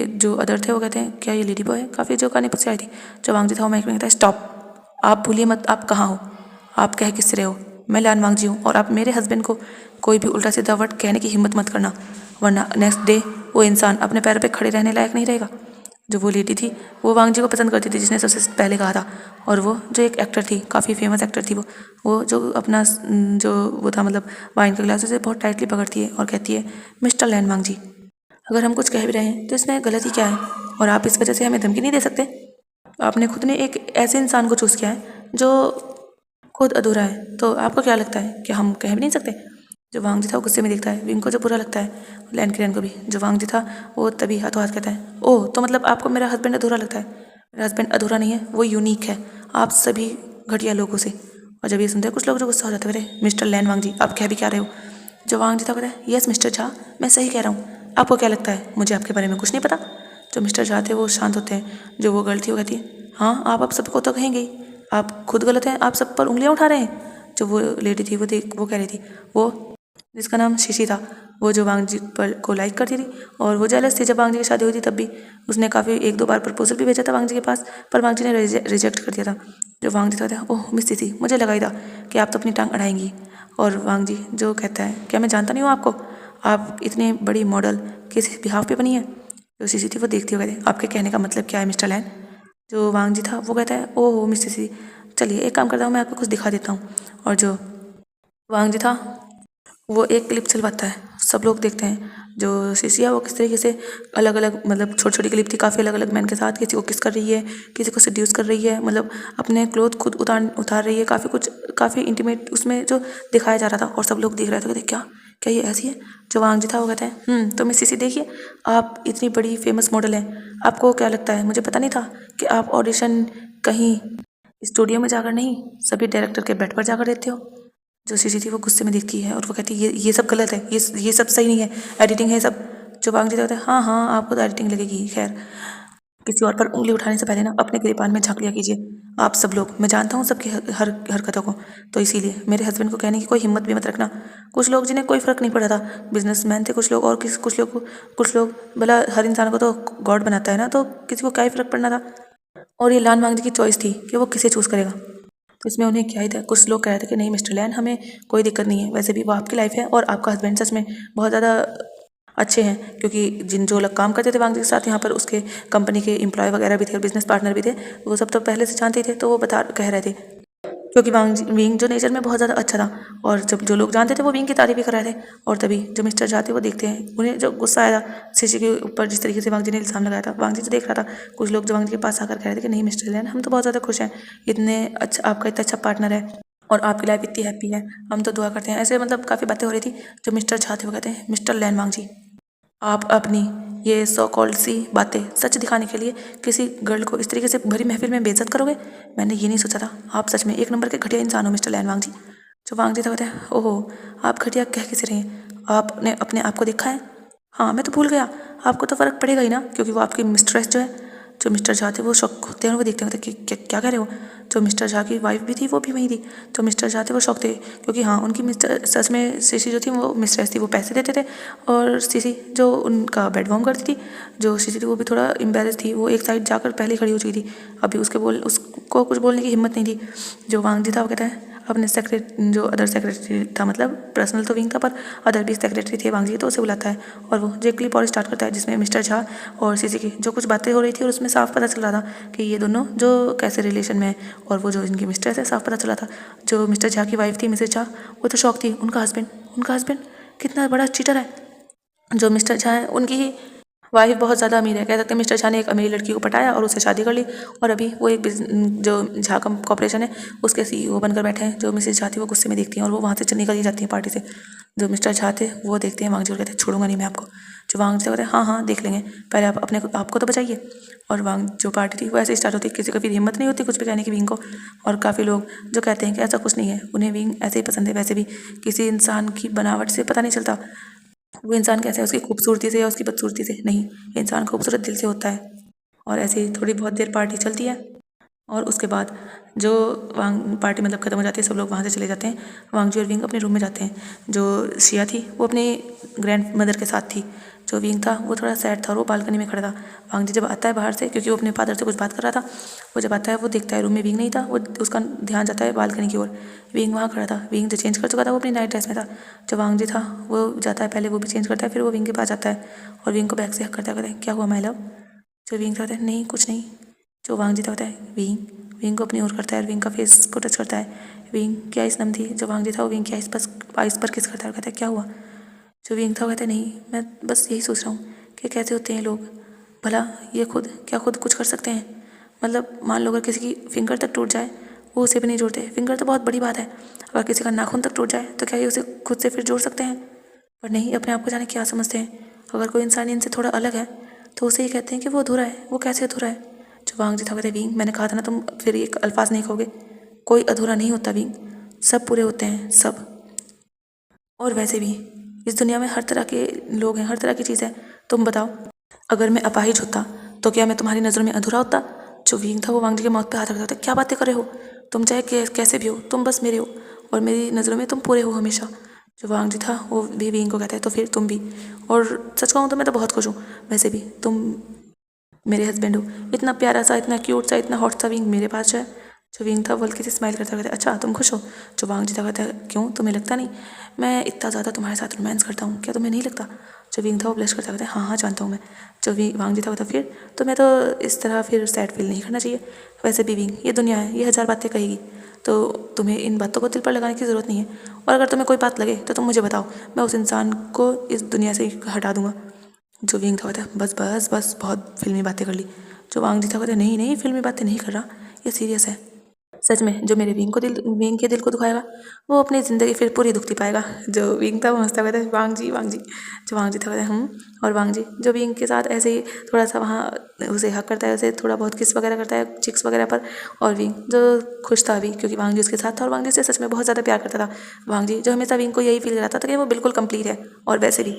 जो अदर थे वो कहते हैं क्या ये लेडी बॉय है, काफ़ी जो कानपुर से आई थी। जो वांग जी था वो माइक में कहता है स्टॉप, आप भूलिए मत आप कहाँ हो, आप कह किससे रहे हो, मैं लान वांग जी हूँ, और आप मेरे हस्बैंड को कोई भी उल्टा सीधा वर्ड कहने की हिम्मत मत करना, वरना नेक्स्ट डे वो इंसान अपने पैरों पे खड़े रहने लायक नहीं रहेगा। जो वो लेडी थी वो वांग जी को पसंद करती थी, जिसने सबसे पहले कहा था। और वो जो एक एक्टर थी, काफ़ी फेमस एक्टर थी वो जो अपना जो वो था, मतलब वाइन के गिलास से बहुत टाइटली पकड़ती है और कहती है मिस्टर लैन वांग जी, अगर हम कुछ कह भी रहे हैं तो इसमें गलती क्या है, और आप इस वजह से हमें धमकी नहीं दे सकते। आपने खुद ने एक ऐसे इंसान को चूज़ किया है जो खुद अधूरा है, तो आपको क्या लगता है कि हम कह भी नहीं सकते। जो वांग जी था वो गुस्से में देखता है, विंग को जो बुरा लगता है, लैन किरण को भी। जो वांग जी था वो तभी हाथों हाथ कहता है ओह, तो मतलब आपको मेरा हस्बैंड अधूरा लगता है। मेरा हस्बैंड अधूरा नहीं है, वो यूनिक है आप सभी घटिया लोगों से। और जब ये सुनते हैं कुछ लोग जो गुस्सा हो जाते हैं, अरे मिस्टर लैन वांग जी आप कह भी क्या रहे हो। जो वांग जी था कहता है यस मिस्टर झा, मैं सही कह रहा हूँ, आपको क्या लगता है मुझे आपके बारे में कुछ नहीं पता। जो मिस्टर झा थे वो शांत होते हैं। जो वो गर्ल थी वो कहती है हाँ आप अब सबको तो कहेंगे ही, आप खुद गलत हैं, आप सब पर उंगलियां उठा रहे हैं। जो वो लेडी थी वो कह रही थी, वो जिसका नाम शिशी था, वो जो वांग जी पर को लाइक करती थी, और वो जेलस थी। जब वांग जी की शादी हुई थी तब भी उसने काफ़ी 1-2 बार प्रपोजल भी भेजा था वांग जी के पास, पर वांग जी ने रिजेक्ट कर दिया था। जो वांग जी था ओह मिस शिशी, मुझे लगा ही था कि आप तो अपनी टांग अड़ाएंगी। और वांग जी जो कहता है क्या मैं जानता नहीं हूँ आपको, आप इतनी बड़ी मॉडल किस बिहाफ पे बनी है। जो शिशी थी वो देखती हुई कहती आपके कहने का मतलब क्या है मिस्टर लैन। जो वांग जी था वो कहता है ओह मिस शिशी, चलिए एक काम करता हूँ मैं आपको कुछ दिखा देता हूँ। और जो वांग जी था वो एक क्लिप चलवाता है, सब लोग देखते हैं। जो शिशिया वो किस तरीके से अलग अलग, मतलब छोटी छोटी क्लिप थी काफ़ी अलग अलग मैन के साथ, किसी को किस कर रही है, किसी को सेड्यूस कर रही है, मतलब अपने क्लोथ खुद उतार रही है, काफ़ी इंटीमेट उसमें जो दिखाया जा रहा था। और सब लोग देख रहे थे, कहते क्या क्या ये ऐसी है। जो वांग जी था वो कहते हैं तो मिस शिशी देखिए, आप इतनी बड़ी फेमस मॉडल हैं, आपको क्या लगता है मुझे पता नहीं था कि आप ऑडिशन कहीं स्टूडियो में जाकर नहीं, सभी डायरेक्टर के बेड पर जाकर देते हो। जो शिशी थी वो गुस्से में देखती है और वो कहती है ये सब गलत है, ये सब सही नहीं है, एडिटिंग है सब। जो वांग जी कहते हैं हाँ आपको तो एडिटिंग लगेगी, खैर किसी और पर उंगली उठाने से पहले ना अपने गिरेबान में झांक लिया कीजिए। आप सब लोग, मैं जानता हूँ सबकी हर हरकतों को, तो इसीलिए मेरे हस्बैंड को कहने की कोई हिम्मत भी मत रखना। कुछ लोग जिन्हें कोई फ़र्क नहीं पड़ा था, बिजनेसमैन थे कुछ लोग, और कुछ लोग भला हर इंसान को तो गॉड बनाता है ना, तो किसी को क्या ही फ़र्क पड़ना था। और ये लान वांग जी की चॉइस थी कि वो किसे चूज़ करेगा, तो इसमें उन्हें क्या ही था। कुछ लोग कह रहे थे कि नहीं मिस्टर लैन हमें कोई दिक्कत नहीं है, वैसे भी वो आपकी लाइफ है और आपका हस्बैंड सच में बहुत ज़्यादा अच्छे हैं, क्योंकि जो लोग काम करते थे वांग जी के साथ यहाँ पर, उसके कंपनी के एम्प्लॉय वगैरह भी थे और बिजनेस पार्टनर भी थे, वो सब तो पहले से जानते ही थे। तो वो कह रहे थे, क्योंकि विंग जो नेचर में बहुत ज़्यादा अच्छा था, और जब जो लोग जानते थे वो विंग की तारीफ भी कर रहे थे। और तभी जो मिस्टर जाते वो देखते हैं, उन्हें जो गुस्सा आया था शिशी के ऊपर, जिस तरीके से वांग जी ने इल्ज़ाम लगाया था, वांग जी तो देख रहा था। कुछ लोग जो वांग जी के पास आकर कह रहे थे कि नहीं मिस्टर लैन हम तो बहुत ज़्यादा खुश हैं, इतने अच्छा आपका इतना अच्छा पार्टनर है और आपकी लाइफ इतनी हैप्पी है, हम तो दुआ करते हैं। ऐसे मतलब काफ़ी बातें हो रही थी। जो मिस्टर झा थे वो कहते हैं मिस्टर लैन वांग जी, आप अपनी ये सो कॉल्ड सी बातें सच दिखाने के लिए किसी गर्ल को इस तरीके से भरी महफिल में बेइज्जत करोगे, मैंने ये नहीं सोचा था। आप सच में एक नंबर के घटिया इंसान हो मिस्टर लैन वांग जी। जो वांग जी था कहते हैं ओहो आप घटिया कह किसे रहे हैं, आपने अपने आप को देखा है। हाँ मैं तो भूल गया, आपको तो फ़र्क पड़ेगा ही ना, क्योंकि वो आपकी मिस्ट्रेस जो है। जो मिस्टर झा थे वो शौक होते हैं और वो देखते हैं कि क्या कह रहे हो। जो मिस्टर झा की वाइफ भी थी वो भी वही थी। जो मिस्टर झा थे वो शौक थे, क्योंकि हाँ उनकी मिस्टर सच में शिशी जो थी वो मिस्ट्रेस थी, वो पैसे देते थे और शिशी जो उनका बेड वार्म करती थी। जो शिशी थी वो भी थोड़ा एम्बेरस थी, वो एक साइड जाकर पहले खड़ी हो चुकी थी, अभी उसको कुछ बोलने की हिम्मत नहीं थी। जो वांग जी था वो कहता है अपने सेक्रेटरी, जो अदर सेक्रेटरी था, मतलब पर्सनल तो विंग था पर अदर भी सेक्रेटरी थे वांग जी, तो उसे बुलाता है और वो जो क्लिप और स्टार्ट करता है जिसमें मिस्टर झा और सीसी की जो कुछ बातें हो रही थी और उसमें साफ पता चल रहा था कि ये दोनों जो कैसे रिलेशन में है, और वो जो इनकी मिस्टर है साफ पता चला था। जो मिस्टर झा की वाइफ थी मिसेज झा, वो तो शौक थी। उनका हस्बैंड कितना बड़ा चीटर है। जो मिस्टर झा है उनकी ही वाइफ बहुत ज़्यादा अमीर है, कह सकते हैं मिस्टर झा ने एक अमीर लड़की को पटाया और उससे शादी कर ली, और अभी वो एक जो झा कॉर्पोरेशन है उसके CEO बनकर बैठे हैं। जो मिसेज झा थी वो गुस्से में देखती हैं और वो वहाँ से निकल ही जाती है पार्टी से। जो मिस्टर झा थे वो देखते हैं वांग जी और कहते हैं छोड़ूंगा नहीं मैं आपको। जो वांग जी कहते हैं हाँ देख लेंगे, पहले आप अपने आपको तो बचाइए। और वांग जो पार्टी थी वो ऐसे स्टार्ट होती है, किसी को भी हिम्मत नहीं होती कुछ भी कहने की विंग को, और काफ़ी लोग जो कहते हैं कि ऐसा कुछ नहीं है, उन्हें विंग ऐसे ही पसंद है। वैसे भी किसी इंसान की बनावट से पता नहीं चलता वो इंसान कैसा है, उसकी खूबसूरती से या उसकी बदसूरती से नहीं, इंसान खूबसूरत दिल से होता है। और ऐसे ही थोड़ी बहुत देर पार्टी चलती है और उसके बाद जो वांग पार्टी मतलब ख़त्म हो जाती है, सब लोग वहाँ से चले जाते हैं। वांग जी और विंग अपने रूम में जाते हैं। जो शिया थी वो अपनी ग्रैंड मदर के साथ थी। जो विंग था वो थोड़ा सैड था और वो बालकनी में खड़ा था। वांग जी जब आता है बाहर से, क्योंकि वो अपने फादर से कुछ बात कर रहा था, वो जब आता है वो देखता है रूम में विंग नहीं था, वो उसका ध्यान जाता है बालकनी की ओर। विंग वहाँ खड़ा था। विंग जो चेंज कर चुका था वो अपनी नाइट ड्रेस में था। जो वांग जी था वो जाता है, पहले वो भी चेंज करता है, फिर वो विंग के पास जाता है और विंग को बैक से हक करता है, कहता है क्या हुआ माय लव। जो विंग था नहीं कुछ नहीं। जो वांग जी था है विंग को अपनी ओर करता है और विंग का फेस को टच करता है। विंग की आइस नम थी। जो वांग जी था वो विंग की आइस पर किस करता है और कहता है क्या हुआ। जो विंग था वो कहता है नहीं मैं बस यही सोच रहा हूँ कि कैसे होते हैं लोग, भला ये खुद कुछ कर सकते हैं। मतलब मान लो अगर किसी की फिंगर तक टूट जाए वो उसे भी नहीं जोड़ते। फिंगर तो बहुत बड़ी बात है, अगर किसी का नाखून तक टूट जाए तो क्या ये उसे खुद से फिर जोड़ सकते हैं। पर नहीं, अपने आप को जाने क्या समझते हैं। अगर कोई इंसान इनसे थोड़ा अलग है तो उसे ये कहते हैं कि वो अधूरा है। वो कैसे अधूरा है। जो वांग जी था कहते विंग मैंने कहा था ना तुम फिर एक अल्फाज नहीं कहोगे, कोई अधूरा नहीं होता विंग, सब पूरे होते हैं सब। और वैसे भी इस दुनिया में हर तरह के लोग हैं, हर तरह की चीज़ है। तुम बताओ अगर मैं अपाहिज होता तो क्या मैं तुम्हारी नज़रों में अधूरा होता। जो विंग था वो वांग जी के माउथ पे हाथ रखता था, क्या बातें कर रहे हो तुम, चाहे कैसे भी हो तुम बस मेरे हो और मेरी नज़रों में तुम पूरे हो हमेशा। जो वांग जी था वो भी विंग को कहता है तो फिर तुम भी, और सच कहूँ तो मैं तो बहुत खुश हूँ वैसे भी तुम मेरे हस्बैंड हो। इतना प्यारा सा, इतना क्यूट सा, इतना हॉट सा विंग मेरे पास है। जो विंग था वो हल्की सी स्माइल करता कहता अच्छा तुम खुश हो। जो वांग जी था कहता है क्यों तुम्हें लगता नहीं मैं इतना ज़्यादा तुम्हारे साथ रोमांस करता हूँ, क्या तुम्हें नहीं लगता। जो विंग था वो ब्लश करता कहता है हाँ जानता हूँ मैं। जो वांग जी था कहता फिर तो मैं तो इस तरह फिर सैड फील नहीं करना चाहिए। वैसे भी विंग ये दुनिया है, ये 1000 बातें कहेगी, तो तुम्हें इन बातों को दिल पर लगाने की ज़रूरत नहीं है। और अगर तुम्हें कोई बात लगे तो तुम मुझे बताओ, मैं उस इंसान को इस दुनिया से हटा दूँगा। जो विंग था कहता बस बस बस बहुत फिल्मी बातें कर ली। जो वांग जी था कहता नहीं नहीं फिल्मी बातें नहीं कर रहा, ये सीरियस है। सच में जो मेरे विंग के दिल को दुखाएगा वो अपनी ज़िंदगी फिर पूरी दुखती पाएगा। जो विंग था वो हंसता कहता है वांग जी। जो वांग जी था कहता है और वांग जी जो विंग के साथ ऐसे ही थोड़ा सा वहाँ उसे हक करता है, उसे थोड़ा बहुत किस वगैरह करता है चिक्स वगैरह पर। और विंग जो खुश था अभी क्योंकि वांग जी उसके साथ था और वांग जी से सच में बहुत ज़्यादा प्यार करता था। वांग जी जो हमेशा विंग को यही फील कराता था कि वो बिल्कुल कंप्लीट है। और वैसे भी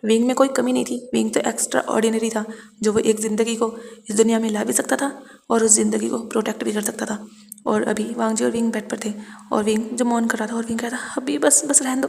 विंग में कोई कमी नहीं थी, विंग तो एक्स्ट्रा ऑर्डिनरी था जो वो एक ज़िंदगी को इस दुनिया में ला भी सकता था और उस ज़िंदगी को प्रोटेक्ट भी कर सकता था। और अभी वांग जी और विंग बेड पर थे और विंग जो मौन कर रहा था और विंग कहता अभी बस बस रहने दो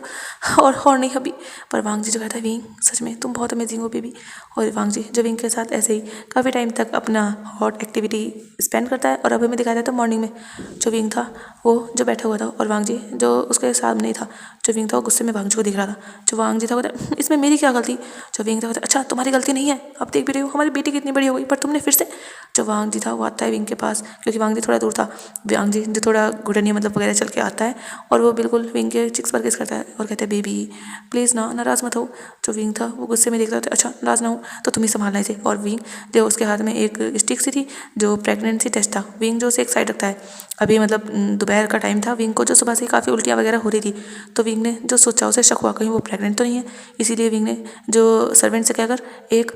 और नहीं अभी। पर वांग जी जो कहता है विंग सच में तुम बहुत अमेजिंग हो बेबी। और वांग जी जो विंग के साथ ऐसे ही काफ़ी टाइम तक अपना हॉट एक्टिविटी स्पेंड करता है। और अभी मैं दिखाया था मॉर्निंग में जो विंग था वो जो बैठा हुआ था और वांग जी जो उसके साथ नहीं था। जो विंग था वो गुस्से में वांग जी को दिख रहा था। जो वांग जी था कहता इसमें मेरी क्या गलती। जो विंग था कहता अच्छा तुम्हारी गलती नहीं है, अब देख भी रही हो हमारी बेटी कितनी बड़ी हो गई पर तुमने फिर से। जो वांग जी था वो आता है विंग के पास क्योंकि वांग जी थोड़ा दूर था। वांग जी जो थोड़ा घुटनिया मतलब वगैरह चल के आता है और वो बिल्कुल विंग के चिक्स पर किस करता है और कहते हैं बेबी प्लीज़ ना नाराज़ मत हो। जो विंग था वो गुस्से में देखता था अच्छा नाराज़ ना हो तो तुम ही संभालना इसे। और विंग जो उसके हाथ में एक स्टिक सी थी जो प्रेगनेंसी टेस्ट था, विंग जो उसे एक साइड रखता है। अभी मतलब दोपहर का टाइम था, विंग को जो सुबह से काफ़ी उल्टियाँ वगैरह हो रही थी तो विंग ने जो सोचा उसे शक हुआ कहीं वो प्रेग्नेंट तो नहीं है। इसीलिए विंग ने जो सर्वेंट से कहकर एक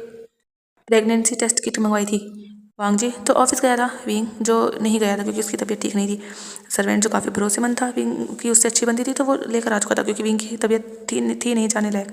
प्रेगनेंसी टेस्ट किट मंगवाई थी। वांग जी तो ऑफिस गया था, विंग जो नहीं गया था क्योंकि उसकी तबीयत ठीक नहीं थी। सर्वेंट जो काफ़ी भरोसेमंद था, विंग की उससे अच्छी बनती थी तो वो लेकर आ चुका था क्योंकि विंग की तबीयत थी नहीं जाने लायक।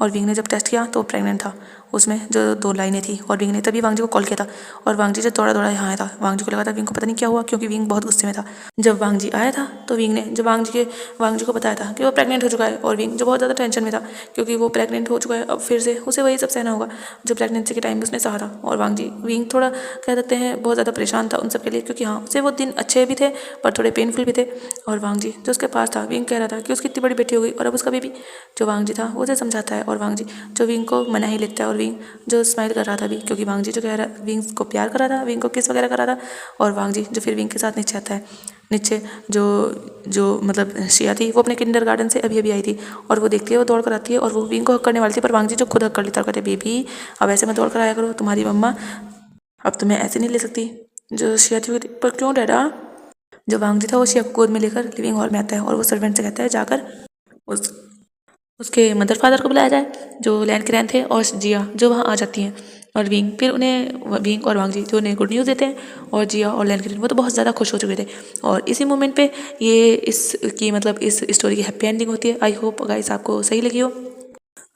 और विंग ने जब टेस्ट किया तो प्रेग्नेंट था। उसमें जो 2 लाइनें थी और विंग ने तभी वांग जी को कॉल किया था और वांग जी जब दौड़ा यहाँ आया था। वांग जी को लगा था विंग को पता नहीं क्या हुआ, क्योंकि विंग बहुत गुस्से में था। जब वांग जी आया था तो विंग ने जब वांग जी को बताया था कि वो प्रेग्नेंट हो चुका है और विंग जो बहुत ज़्यादा टेंशन में था क्योंकि वो प्रेग्नेंट हो चुका है, अब फिर से उसे वही सब सहना होगा जो प्रेगनेंसी के टाइम में उसने सहा था। और विंग थोड़ा कह सकते हैं बहुत ज़्यादा परेशान था उन सब के लिए, क्योंकि हाँ उसे वो दिन अच्छे भी थे पर थोड़े पेनफुल भी थे। और वांग जी जो उसके पास था, विंग कह रहा था कि उसकी इतनी बड़ी बेटी हो गई और अब उसका बेबी। जो वांग जी था वो उसे समझाता है और वांग जी जो विंग को मना ही लेता है और विंग जो स्माइल कर रहा था अभी, क्योंकि वांग जी जो कह रहा विंग को प्यार कर रहा था, विंग को किस वगैरह कर रहा था। और वांग जी जो फिर विंग के साथ नीचे आता है। नीचे जो मतलब शिया थी वो अपने किंडर गार्डन से अभी आई थी और वो देखती है, वो दौड़ कर आती है और वो विंग को हक करने वाली थी, पर वांग जी जो खुद हक कर लेता है और कहते बेबी अब ऐसे मत दौड़ कर आया करो, तुम्हारी मम्मा अब तुम्हें ऐसे नहीं ले सकती। जो शिया थी वो पर क्यों डरा। जो वांग जी था वो शिया को गोद में लेकर लिविंग हॉल में आता है और वो सर्वेंट से कहता है जाकर उस उसके मदर फादर को बुलाया जाए, जो लैंड क्रेन थे और जिया जो वहाँ आ जाती हैं। और फिर उन्हें विंग और वांग जी जो उन्हें गुड न्यूज़ देते हैं और जिया और लैंड क्रेन वो तो बहुत ज़्यादा खुश हो चुके थे। और इसी मोमेंट पे ये इसकी मतलब इस स्टोरी की हैप्पी एंडिंग होती है। आई होप गाइस आपको सही लगी हो।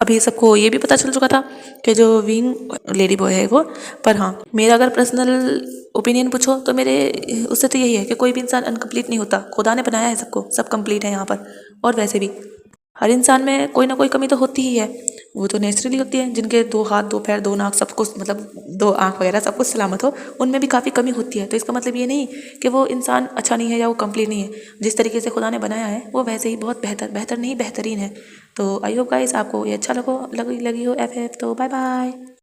अभी सबको ये भी पता चल चुका था कि जो विंग लेडी बॉय है वो, पर हाँ मेरा अगर पर्सनल ओपिनियन पूछो तो मेरे उससे तो यही है कि कोई भी इंसान अनकम्प्लीट नहीं होता, खुदा ने बनाया है सबको, सब कंप्लीट है यहाँ पर। और वैसे भी हर इंसान में कोई ना कोई कमी तो होती ही है, वो तो नेचुरली होती है। जिनके 2 हाथ 2 पैर 2 नाक सब कुछ मतलब 2 आँख वगैरह सब कुछ सलामत हो, उनमें भी काफ़ी कमी होती है। तो इसका मतलब ये नहीं कि वो इंसान अच्छा नहीं है या वो कंप्लीट नहीं है। जिस तरीके से खुदा ने बनाया है वो वैसे ही बहुत बेहतर नहीं बेहतरीन है। तो आई होप गाइस आपको ये अच्छा लगी हो एफ तो बाय बाय।